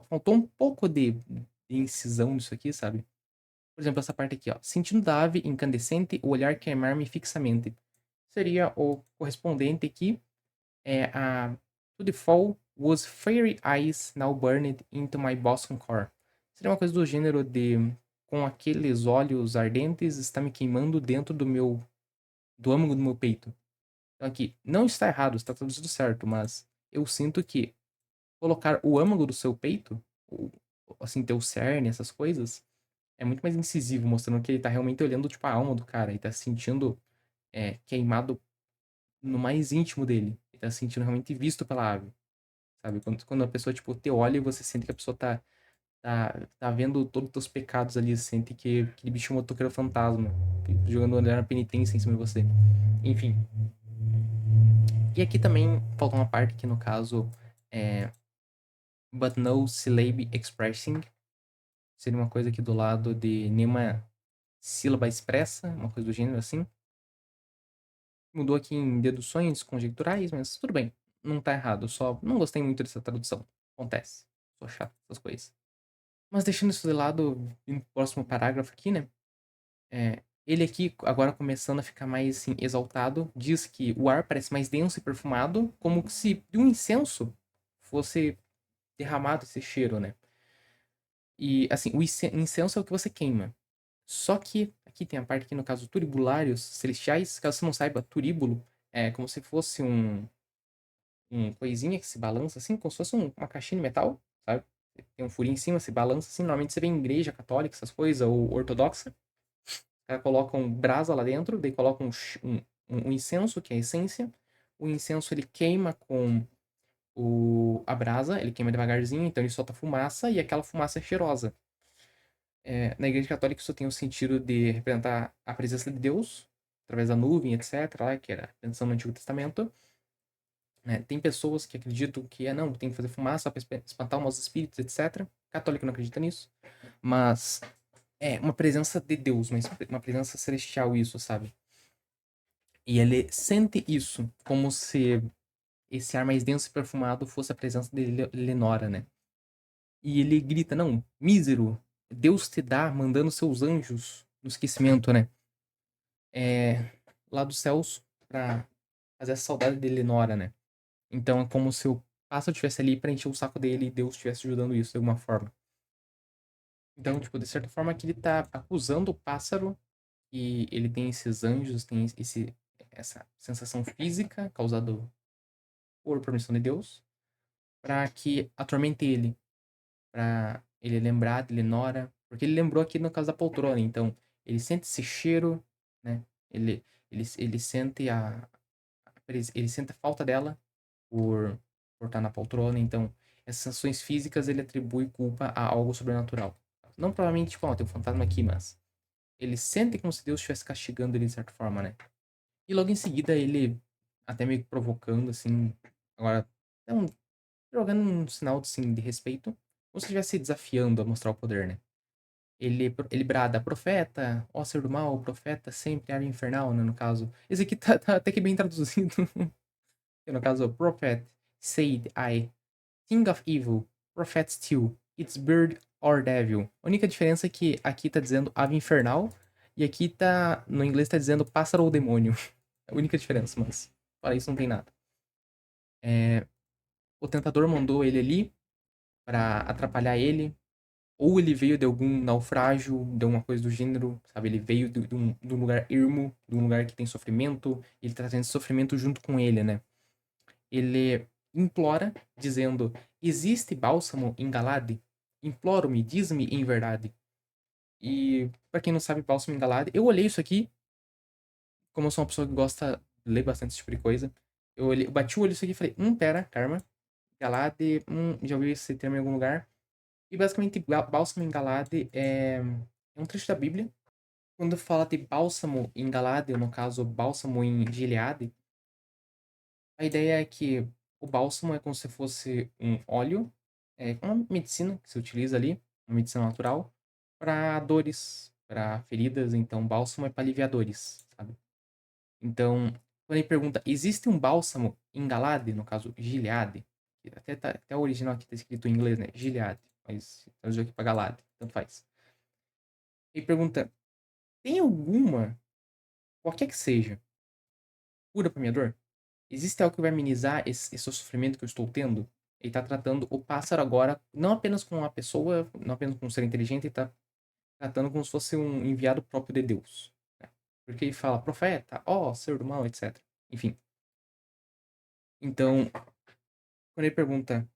Faltou um pouco de incisão nisso aqui, sabe? Por exemplo, essa parte aqui, ó. Sentindo da ave incandescente, o olhar queimar-me fixamente. Seria o correspondente aqui. A To the fall was fiery eyes now burned into my bosom core. Seria uma coisa do gênero de com aqueles olhos ardentes está me queimando dentro do âmago do meu peito. Então aqui, não está errado, está tudo certo, mas eu sinto que colocar o âmago do seu peito, ou, assim, ter o cerne, essas coisas, é muito mais incisivo, mostrando que ele tá realmente olhando, tipo, a alma do cara, e tá se sentindo queimado no mais íntimo dele. Ele tá se sentindo realmente visto pela ave, sabe? Quando a pessoa, tipo, te olha e você sente que a pessoa tá vendo todos os teus pecados ali, você sente que aquele bicho motoqueiro fantasma, jogando uma penitência em cima de você. Enfim. E aqui também falta uma parte que, no caso, é but no syllable expressing. Seria uma coisa aqui do lado de nenhuma sílaba expressa, uma coisa do gênero assim. Mudou aqui em deduções conjecturais, mas tudo bem. Não tá errado, só não gostei muito dessa tradução. Acontece. Sou chato com essas coisas. Mas deixando isso de lado, no próximo parágrafo aqui, né? Ele aqui, agora começando a ficar mais assim, exaltado, diz que o ar parece mais denso e perfumado, como se de um incenso fosse derramado esse cheiro, né? E assim, o incenso é o que você queima. Só que aqui tem a parte que, no caso, turibulários celestiais, caso você não saiba, turíbulo é como se fosse um coisinha que se balança assim, como se fosse uma caixinha de metal, sabe? Tem um furinho em cima, se balança assim. Normalmente você vê em igreja católica, essas coisas, ou ortodoxa. Os caras colocam brasa lá dentro, daí colocam um incenso, que é a essência. O incenso ele queima com a brasa, ele queima devagarzinho, então ele solta fumaça, e aquela fumaça é cheirosa. Na Igreja Católica isso tem o sentido de representar a presença de Deus, através da nuvem, etc., lá, que era a representação no Antigo Testamento. Né? Tem pessoas que acreditam que não, tem que fazer fumaça para espantar os maus espíritos, etc. Católico não acredita nisso. Mas é uma presença de Deus, uma presença celestial, isso, sabe? E ele sente isso como se esse ar mais denso e perfumado fosse a presença de Lenora, né? E ele grita, não, mísero, Deus te dá mandando seus anjos no esquecimento, né? Lá dos céus pra fazer essa saudade de Lenora, né? Então é como se o pássaro estivesse ali pra encher o saco dele e Deus estivesse ajudando isso de alguma forma. Então, tipo, de certa forma que ele tá acusando o pássaro e ele tem esses anjos, tem essa sensação física causada por permissão de Deus pra que atormente ele, pra ele lembrar de Lenora, porque ele lembrou aqui no caso da poltrona, então ele sente esse cheiro, né? Ele sente ele sente a falta dela por, por estar na poltrona, então essas sensações físicas ele atribui culpa a algo sobrenatural. Não provavelmente, tipo, tem um fantasma aqui, mas ele sente como se Deus estivesse castigando ele de certa forma, né? E logo em seguida ele, até meio que provocando, assim, agora, é jogando um sinal, assim, de respeito, como se estivesse desafiando a mostrar o poder, né? Ele brada, profeta, ó ser do mal, profeta sempre área infernal, né, no caso. Esse aqui tá até que bem traduzido. No caso, prophet, said I, king of evil, prophet still, it's bird or devil. A única diferença é que aqui tá dizendo ave infernal e aqui tá, no inglês tá dizendo pássaro ou demônio. A única diferença, mas para isso não tem nada. O tentador mandou ele ali pra atrapalhar ele, ou ele veio de algum naufrágio, de alguma coisa do gênero, sabe? Ele veio de um lugar ermo, de um lugar que tem sofrimento, e ele tá trazendo esse sofrimento junto com ele, né? Ele implora, dizendo: existe bálsamo em Galade? Imploro-me, diz-me em verdade. E, pra quem não sabe, bálsamo em Galade, eu olhei isso aqui, como eu sou uma pessoa que gosta de ler bastante esse tipo de coisa. Eu bati o olho nisso aqui e falei: pera, karma. Galade, já ouvi esse termo em algum lugar. E basicamente, bálsamo em Galade é um trecho da Bíblia. Quando fala de bálsamo em Galade, ou no caso, bálsamo em Gileade, a ideia é que o bálsamo é como se fosse um óleo, uma medicina que se utiliza ali, uma medicina natural, para dores, para feridas. Então, bálsamo é para aliviar dores, sabe? Então, quando ele pergunta, existe um bálsamo em Galade, no caso, Gileade, que até o original aqui está escrito em inglês, né? Gileade, mas traduziu aqui para Galade, tanto faz. Ele pergunta, tem alguma, qualquer que seja, cura para minha dor? Existe algo que vai amenizar esse sofrimento que eu estou tendo? Ele está tratando o pássaro agora não apenas com uma pessoa, não apenas com um ser inteligente, ele está tratando como se fosse um enviado próprio de Deus, né? Porque ele fala, profeta, ó, ser do mal, etc. Enfim. Então, quando ele pergunta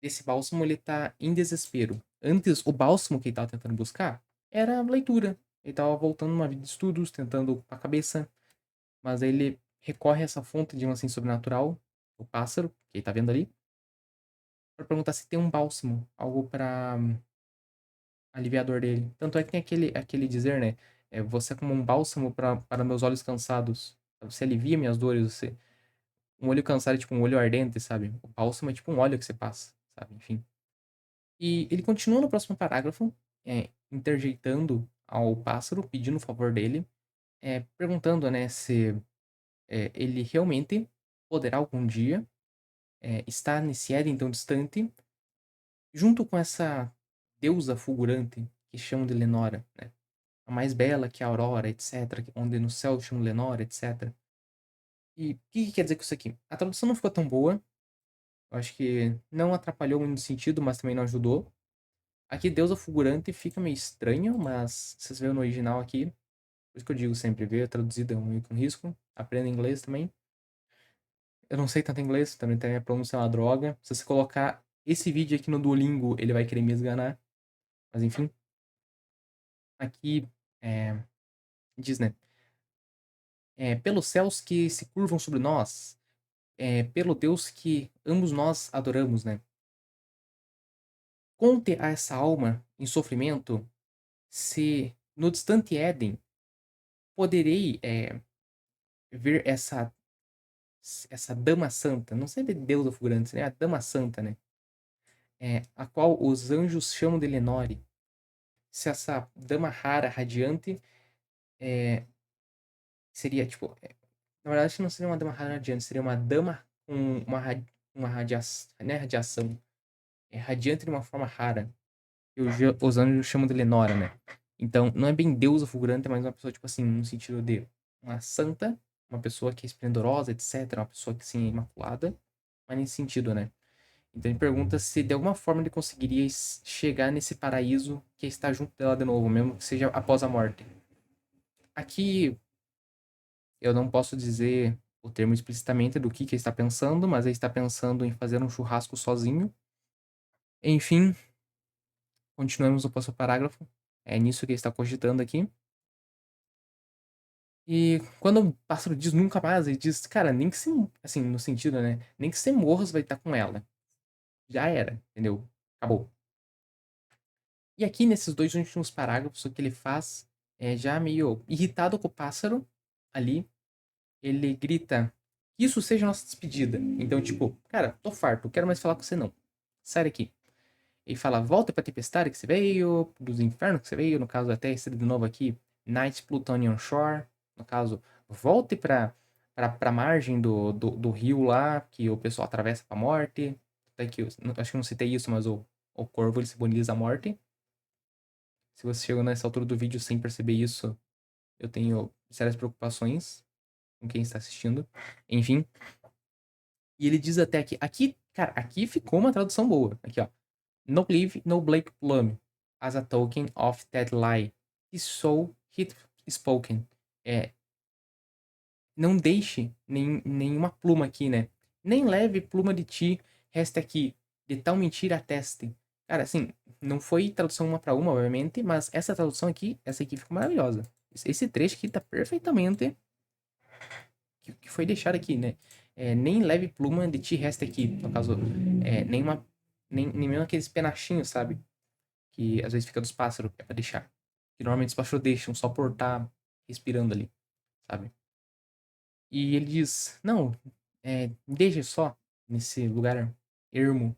desse bálsamo, ele tá em desespero. Antes, o bálsamo que ele tava tentando buscar era a leitura. Ele tava voltando uma vida de estudos, tentando ocupar a cabeça, mas aí ele recorre a essa fonte de um assim sobrenatural, o pássaro, que ele tá vendo ali, pra perguntar se tem um bálsamo, algo pra aliviar a dor dele. Tanto é que tem aquele dizer, né? Você é como um bálsamo para meus olhos cansados. Você alivia minhas dores. Um olho cansado é tipo um olho ardente, sabe? O bálsamo é tipo um óleo que você passa, sabe? Enfim. E ele continua no próximo parágrafo, interjeitando ao pássaro, pedindo o favor dele, perguntando, né, se ele realmente poderá algum dia estar nesse Éden tão distante, junto com essa deusa fulgurante que chamam de Lenora, né? A mais bela que a aurora, etc., onde no céu chamam Lenora, etc. E o que quer dizer com isso aqui? A tradução não ficou tão boa, eu acho que não atrapalhou muito no sentido, mas também não ajudou. Aqui, deusa fulgurante fica meio estranho, mas vocês veem no original aqui. Por isso que eu digo sempre, ver a traduzida é um meio com risco. Aprenda inglês também. Eu não sei tanto inglês, também tem a pronúncia é uma droga. Se você colocar esse vídeo aqui no Duolingo, ele vai querer me esganar. Mas enfim. Aqui diz, né? Pelos céus que se curvam sobre nós, pelo Deus que ambos nós adoramos, né? Conte a essa alma em sofrimento se no distante Éden poderei ver essa dama santa, não sei de deusa fulgurante, né? A dama santa, né? A qual os anjos chamam de Lenore. Se essa dama rara, radiante, seria tipo. Na verdade, não seria uma dama rara radiante, seria uma dama com uma radiação, né? Radiação. Radiante de uma forma rara. E os anjos chamam de Lenora, né? Então, não é bem deusa fulgurante, mas uma pessoa, tipo assim, no sentido de uma santa, uma pessoa que é esplendorosa, etc. Uma pessoa que, sim, é imaculada, mas nesse sentido, né? Então ele pergunta se de alguma forma ele conseguiria chegar nesse paraíso que é estar junto dela de novo, mesmo que seja após a morte. Aqui eu não posso dizer o termo explicitamente do que ele está pensando, mas ele está pensando em fazer um churrasco sozinho. Enfim, continuamos o próximo parágrafo. É nisso que ele está cogitando aqui. E quando o pássaro diz nunca mais, ele diz, cara, nem que você, assim, no sentido, né? Nem que você morra, você vai estar com ela. Já era, entendeu? Acabou. E aqui, nesses dois últimos parágrafos, o que ele faz é já meio irritado com o pássaro ali, ele grita: "Que isso seja a nossa despedida." Então, tipo, cara, tô farto, não quero mais falar com você não. Sai daqui. Ele fala: "Volta pra tempestade que você veio, dos infernos que você veio." No caso, até esse de novo aqui, Night Plutonian Shore. No caso, volte pra margem do rio lá, que o pessoal atravessa pra morte. Até que, acho que eu não citei isso, mas o corvo ele simboliza a morte. Se você chegou nessa altura do vídeo sem perceber isso, eu tenho sérias preocupações com quem está assistindo. Enfim. E ele diz até aqui, cara, aqui ficou uma tradução boa. Aqui, ó. No leave, no Blake Plum, as a token of that lie. Is so hit spoken. É, não deixe nenhuma pluma aqui, né? Nem leve pluma de ti, resta aqui. De tal mentira ateste. Cara, assim, não foi tradução uma para uma, obviamente, mas essa tradução aqui, essa aqui ficou maravilhosa. Esse trecho aqui tá perfeitamente que foi deixado aqui, né? Nem leve pluma de ti resta aqui. No caso, nem mesmo aqueles penachinhos, sabe? Que às vezes fica dos pássaros, é pra deixar. Que normalmente os pássaros deixam só por estar respirando ali, sabe? E ele diz: Não, deixe só nesse lugar ermo.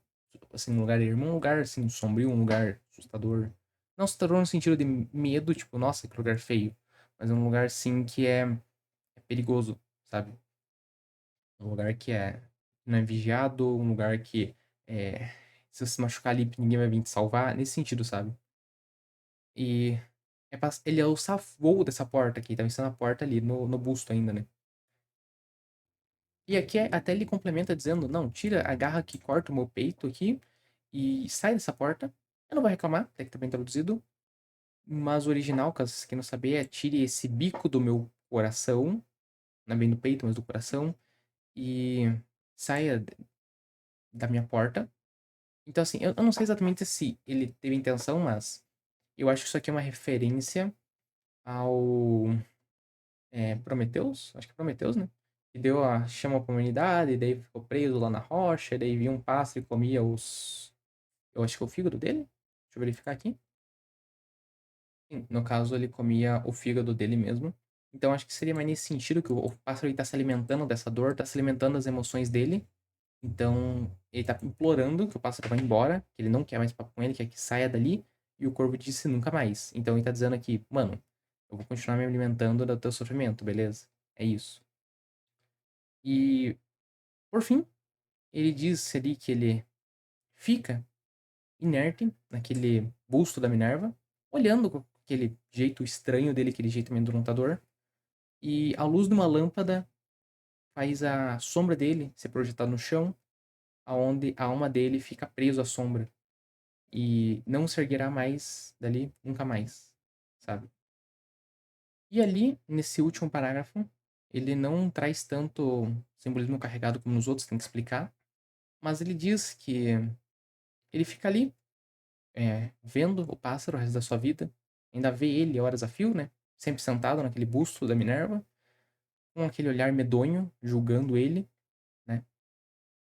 Assim, um lugar ermo, um lugar assim, sombrio, um lugar assustador. Não assustador no sentido de medo, tipo, nossa, que lugar feio. Mas é um lugar assim que é perigoso, sabe? Um lugar que não é vigiado, um lugar que se você se machucar ali, ninguém vai vir te salvar. Nesse sentido, sabe? E ele é o safe-wall dessa porta aqui, tá vendo a porta ali no busto ainda, né? E aqui até ele complementa dizendo: Não, tira a garra que corta o meu peito aqui e sai dessa porta. Eu não vou reclamar, até que tá bem traduzido. Mas o original, caso quem não saber, é: Tire esse bico do meu coração. Não é bem do peito, mas do coração. E saia da minha porta. Então, assim, eu não sei exatamente se ele teve intenção, mas eu acho que isso aqui é uma referência ao Prometheus, acho que é Prometheus, né? Que deu a chama pra humanidade, e daí ficou preso lá na rocha, e daí vinha um pássaro e comia os. Eu acho que é o fígado dele. Deixa eu verificar aqui. Sim, no caso, ele comia o fígado dele mesmo. Então, acho que seria mais nesse sentido que o pássaro está se alimentando dessa dor, está se alimentando das emoções dele. Então, ele tá implorando que o pássaro vá embora, que ele não quer mais papo com ele, quer que saia dali. E o corvo disse nunca mais. Então, ele tá dizendo aqui, mano, eu vou continuar me alimentando do teu sofrimento, beleza? É isso. E, por fim, ele diz ali que ele fica inerte naquele busto da Minerva, olhando com aquele jeito estranho dele, aquele jeito amedrontador. E a luz de uma lâmpada faz a sombra dele ser projetada no chão, aonde a alma dele fica preso à sombra e não se erguerá mais dali nunca mais, sabe? E ali, nesse último parágrafo, ele não traz tanto simbolismo carregado como nos outros, tem que explicar, mas ele diz que ele fica ali, vendo o pássaro o resto da sua vida, ainda vê ele horas a fio, né? Sempre sentado naquele busto da Minerva, com aquele olhar medonho, julgando ele, né?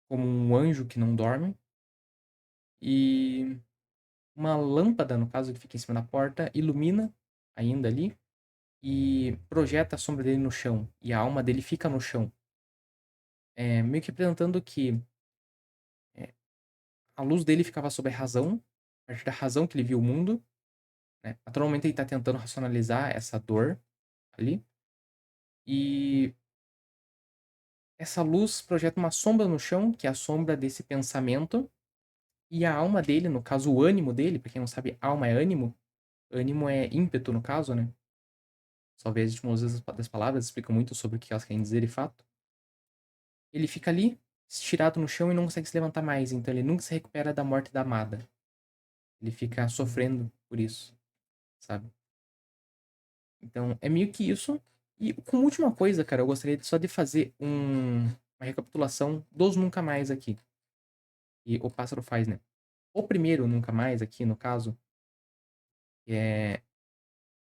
Como um anjo que não dorme. E uma lâmpada, no caso, que fica em cima da porta, ilumina ainda ali e projeta a sombra dele no chão. E a alma dele fica no chão. Meio que apresentando que é, a luz dele ficava sobre a razão, a partir da razão que ele viu o mundo. Né? Atualmente ele está tentando racionalizar essa dor ali. E essa luz projeta uma sombra no chão, que é a sombra desse pensamento. E a alma dele, no caso, o ânimo dele, pra quem não sabe, alma é ânimo. Ânimo é ímpeto, no caso, né? Só ver as etimologias das palavras, explica muito sobre o que elas querem dizer de fato. Ele fica ali, estirado no chão e não consegue se levantar mais. Então ele nunca se recupera da morte da amada. Ele fica sofrendo por isso, sabe? Então é meio que isso. E como última coisa, cara, eu gostaria só de fazer uma recapitulação dos nunca mais aqui. E o pássaro faz, né? O primeiro nunca mais aqui, no caso, que é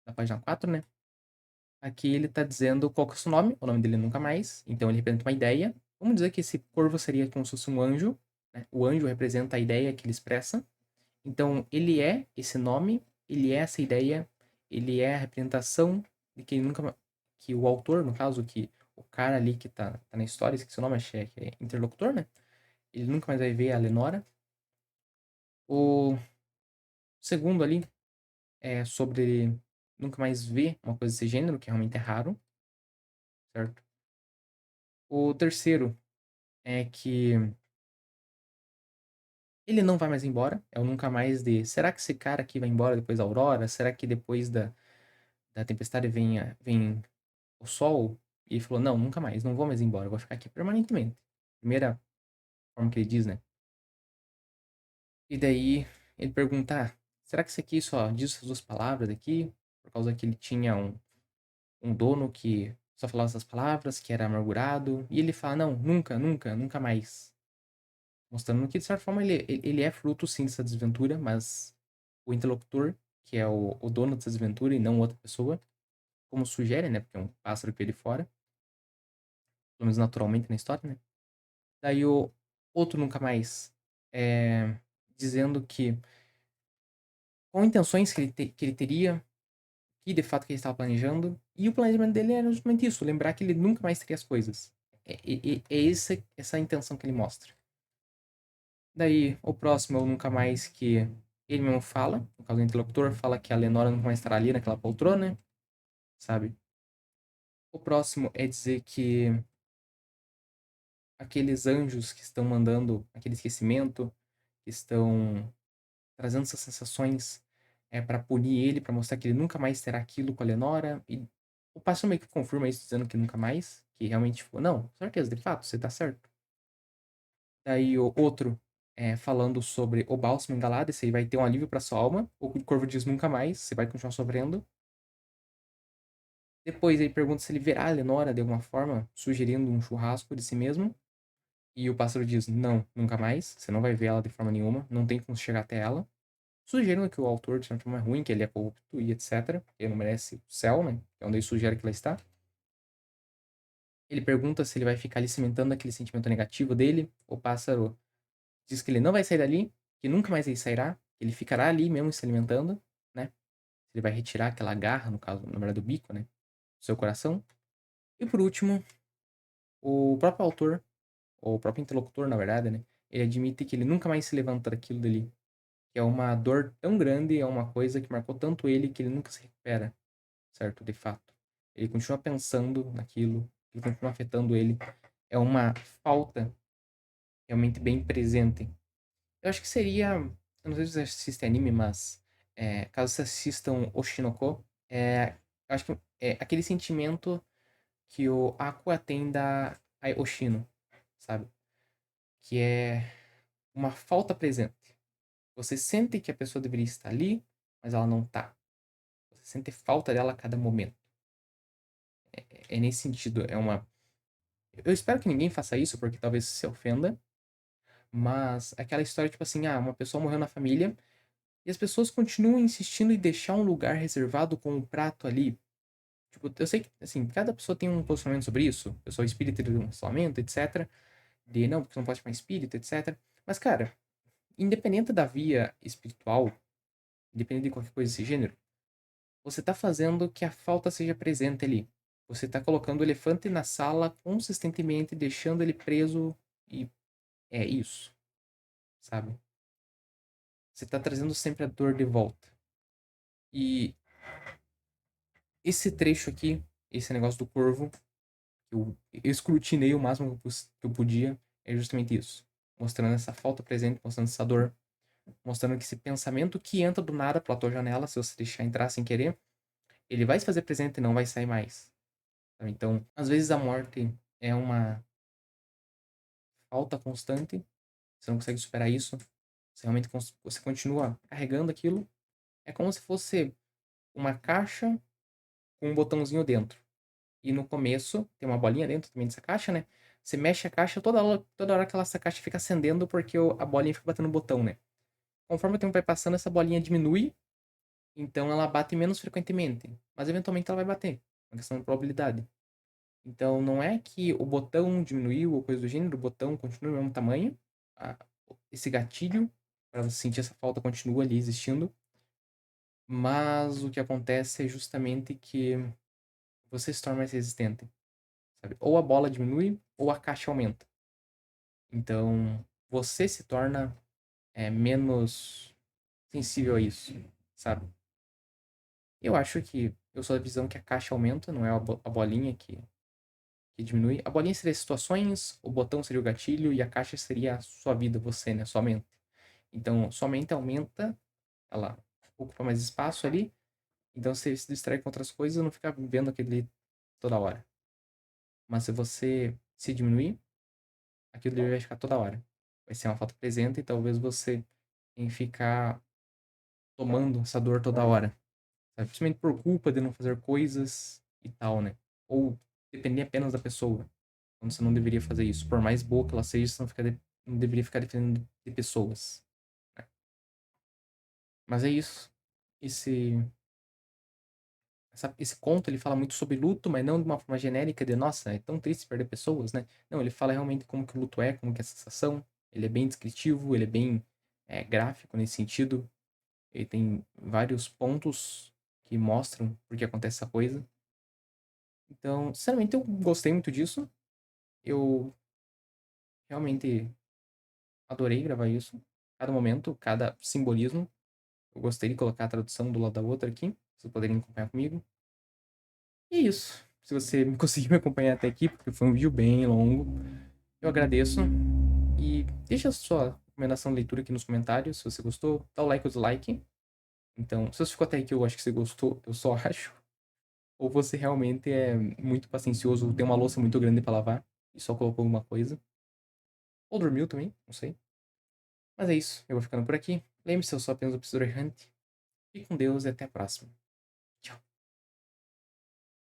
na página 4, né? Aqui ele tá dizendo qual que é o seu nome. O nome dele é nunca mais. Então ele representa uma ideia. Vamos dizer que esse corvo seria como se fosse um anjo. Né? O anjo representa a ideia que ele expressa. Então, ele é esse nome, ele é essa ideia, ele é a representação de que ele nunca. Que o autor, no caso, que o cara ali que tá na história, esqueci o nome, acho que é interlocutor, né? Ele nunca mais vai ver a Lenora. O segundo ali é sobre ele nunca mais ver uma coisa desse gênero, que realmente é raro, certo? O terceiro é que ele não vai mais embora, é o nunca mais de. Será que esse cara aqui vai embora depois da aurora? Será que depois da tempestade vem o sol? E ele falou: Não, nunca mais, não vou mais embora, eu vou ficar aqui permanentemente. Primeira forma que ele diz, né? E daí ele pergunta: será que isso aqui só diz essas duas palavras aqui? Por causa que ele tinha um dono que só falava essas palavras, que era amargurado. E ele fala: Não, nunca, nunca, nunca mais. Mostrando que, de certa forma, ele é fruto, sim, dessa desventura, mas o interlocutor, que é o dono dessa desventura e não outra pessoa, como sugere, né? Porque é um pássaro que veio de fora, pelo menos naturalmente na história, né? Daí o outro nunca mais, é, dizendo que com intenções que ele teria, que de fato que ele estava planejando, e o planejamento dele era justamente isso, lembrar que ele nunca mais teria as coisas. É essa a intenção que ele mostra. Daí, o próximo é o nunca mais que ele mesmo fala, no caso do interlocutor, fala que a Lenora nunca mais estará ali naquela poltrona, sabe? O próximo é dizer que aqueles anjos que estão mandando aquele esquecimento, que estão trazendo essas sensações para punir ele, para mostrar que ele nunca mais terá aquilo com a Lenora. E o pastor meio que confirma isso, dizendo que nunca mais, que realmente, tipo, não, certeza, de fato, você tá certo. Daí o outro falando sobre o bálsamo engalado, esse aí vai ter um alívio para sua alma. O corvo diz nunca mais, você vai continuar sofrendo. Depois ele pergunta se ele verá a Lenora de alguma forma, sugerindo um churrasco de si mesmo. E o pássaro diz: não, nunca mais, você não vai ver ela de forma nenhuma, não tem como chegar até ela. Sugerindo que o autor, de certa forma, é ruim, que ele é corrupto e etc. Ele não merece o céu, né? É onde ele sugere que ela está. Ele pergunta se ele vai ficar ali cimentando aquele sentimento negativo dele. O pássaro diz que ele não vai sair dali, que nunca mais ele sairá, que ele ficará ali mesmo se alimentando, né? Ele vai retirar aquela garra, no caso, na verdade, do bico, né? Do seu coração. E por último, o próprio autor, ou o próprio interlocutor, na verdade, né? Ele admite que ele nunca mais se levanta daquilo dali. Que é uma dor tão grande, é uma coisa que marcou tanto ele que ele nunca se recupera, certo? De fato. Ele continua pensando naquilo, ele continua afetando ele. É uma falta realmente bem presente. Eu acho que seria. Eu não sei se você assiste anime, mas caso você assistam Oshinoko, eu acho que é aquele sentimento que o Aqua tem da Oshino, sabe? Que é uma falta presente. Você sente que a pessoa deveria estar ali, mas ela não tá. Você sente falta dela a cada momento. É nesse sentido, é uma. Eu espero que ninguém faça isso, porque talvez se ofenda, mas aquela história, tipo assim, uma pessoa morreu na família e as pessoas continuam insistindo em deixar um lugar reservado com um prato ali. Tipo, eu sei que, assim, cada pessoa tem um posicionamento sobre isso. Eu sou espírita de um relacionamento, etc. De não, porque você não pode chamar espírito, etc. Mas, cara, independente da via espiritual, independente de qualquer coisa desse gênero, você tá fazendo que a falta seja presente ali. Você tá colocando o elefante na sala consistentemente, deixando ele preso e é isso, sabe? Você tá trazendo sempre a dor de volta. E esse trecho aqui, esse negócio do corvo, eu escrutinei o máximo que eu podia, é justamente isso. Mostrando essa falta presente, mostrando essa dor, mostrando que esse pensamento que entra do nada pela tua janela, se você deixar entrar sem querer, ele vai se fazer presente e não vai sair mais. Sabe? Então, às vezes a morte é uma falta constante, você não consegue superar isso, você realmente você continua carregando aquilo. É como se fosse uma caixa com um botãozinho dentro. E no começo, tem uma bolinha dentro também dessa caixa, né? Você mexe a caixa, toda hora que essa caixa fica acendendo porque a bolinha fica batendo no botão, né? Conforme o tempo vai passando, essa bolinha diminui, então ela bate menos frequentemente. Mas eventualmente ela vai bater. É uma questão de probabilidade. Então não é que o botão diminuiu ou coisa do gênero, o botão continua no mesmo tamanho. a- Esse gatilho, para você sentir essa falta, continua ali existindo. Mas o que acontece é justamente que você se torna mais resistente, sabe? Ou a bola diminui, ou a caixa aumenta. Então, você se torna menos sensível a isso, sabe? Eu acho que eu sou da visão que a caixa aumenta, não é a bolinha que diminui. A bolinha seria situações, o botão seria o gatilho e a caixa seria a sua vida, você, né? Sua mente. Então, sua mente aumenta, ela ocupa mais espaço ali, então você se distrai com outras coisas e não fica vendo aquele toda hora. Mas se você se diminuir, aquilo dele vai ficar toda hora. Vai ser uma falta presente e talvez você em ficar tomando essa dor toda hora. Sabe? Principalmente por culpa de não fazer coisas e tal, né? Ou depender apenas da pessoa. Quando você não deveria fazer isso. Por mais boa que ela seja, você não deveria ficar dependendo de pessoas. Né? Mas é isso. Esse, esse conto ele fala muito sobre luto, mas não de uma forma genérica de nossa, é tão triste perder pessoas, né? Não, ele fala realmente como que o luto é, como que é a sensação. Ele é bem descritivo, ele é bem gráfico nesse sentido. Ele tem vários pontos que mostram por que acontece essa coisa. Então, sinceramente, eu gostei muito disso. Eu realmente adorei gravar isso. Cada momento, cada simbolismo. Eu gostei de colocar a tradução do lado da outra aqui. Pra vocês poderem acompanhar comigo. E é isso. Se você conseguiu me acompanhar até aqui, porque foi um vídeo bem longo, eu agradeço. E deixa a sua recomendação de leitura aqui nos comentários, se você gostou. Dá o like ou dislike. Então, se você ficou até aqui, eu acho que você gostou. Eu só acho. Ou você realmente é muito paciencioso, tem uma louça muito grande pra lavar e só colocou alguma coisa. Ou dormiu também, não sei. Mas é isso, eu vou ficando por aqui. Lembre-se, eu sou apenas o Professor Errante. Fique com Deus e até a próxima.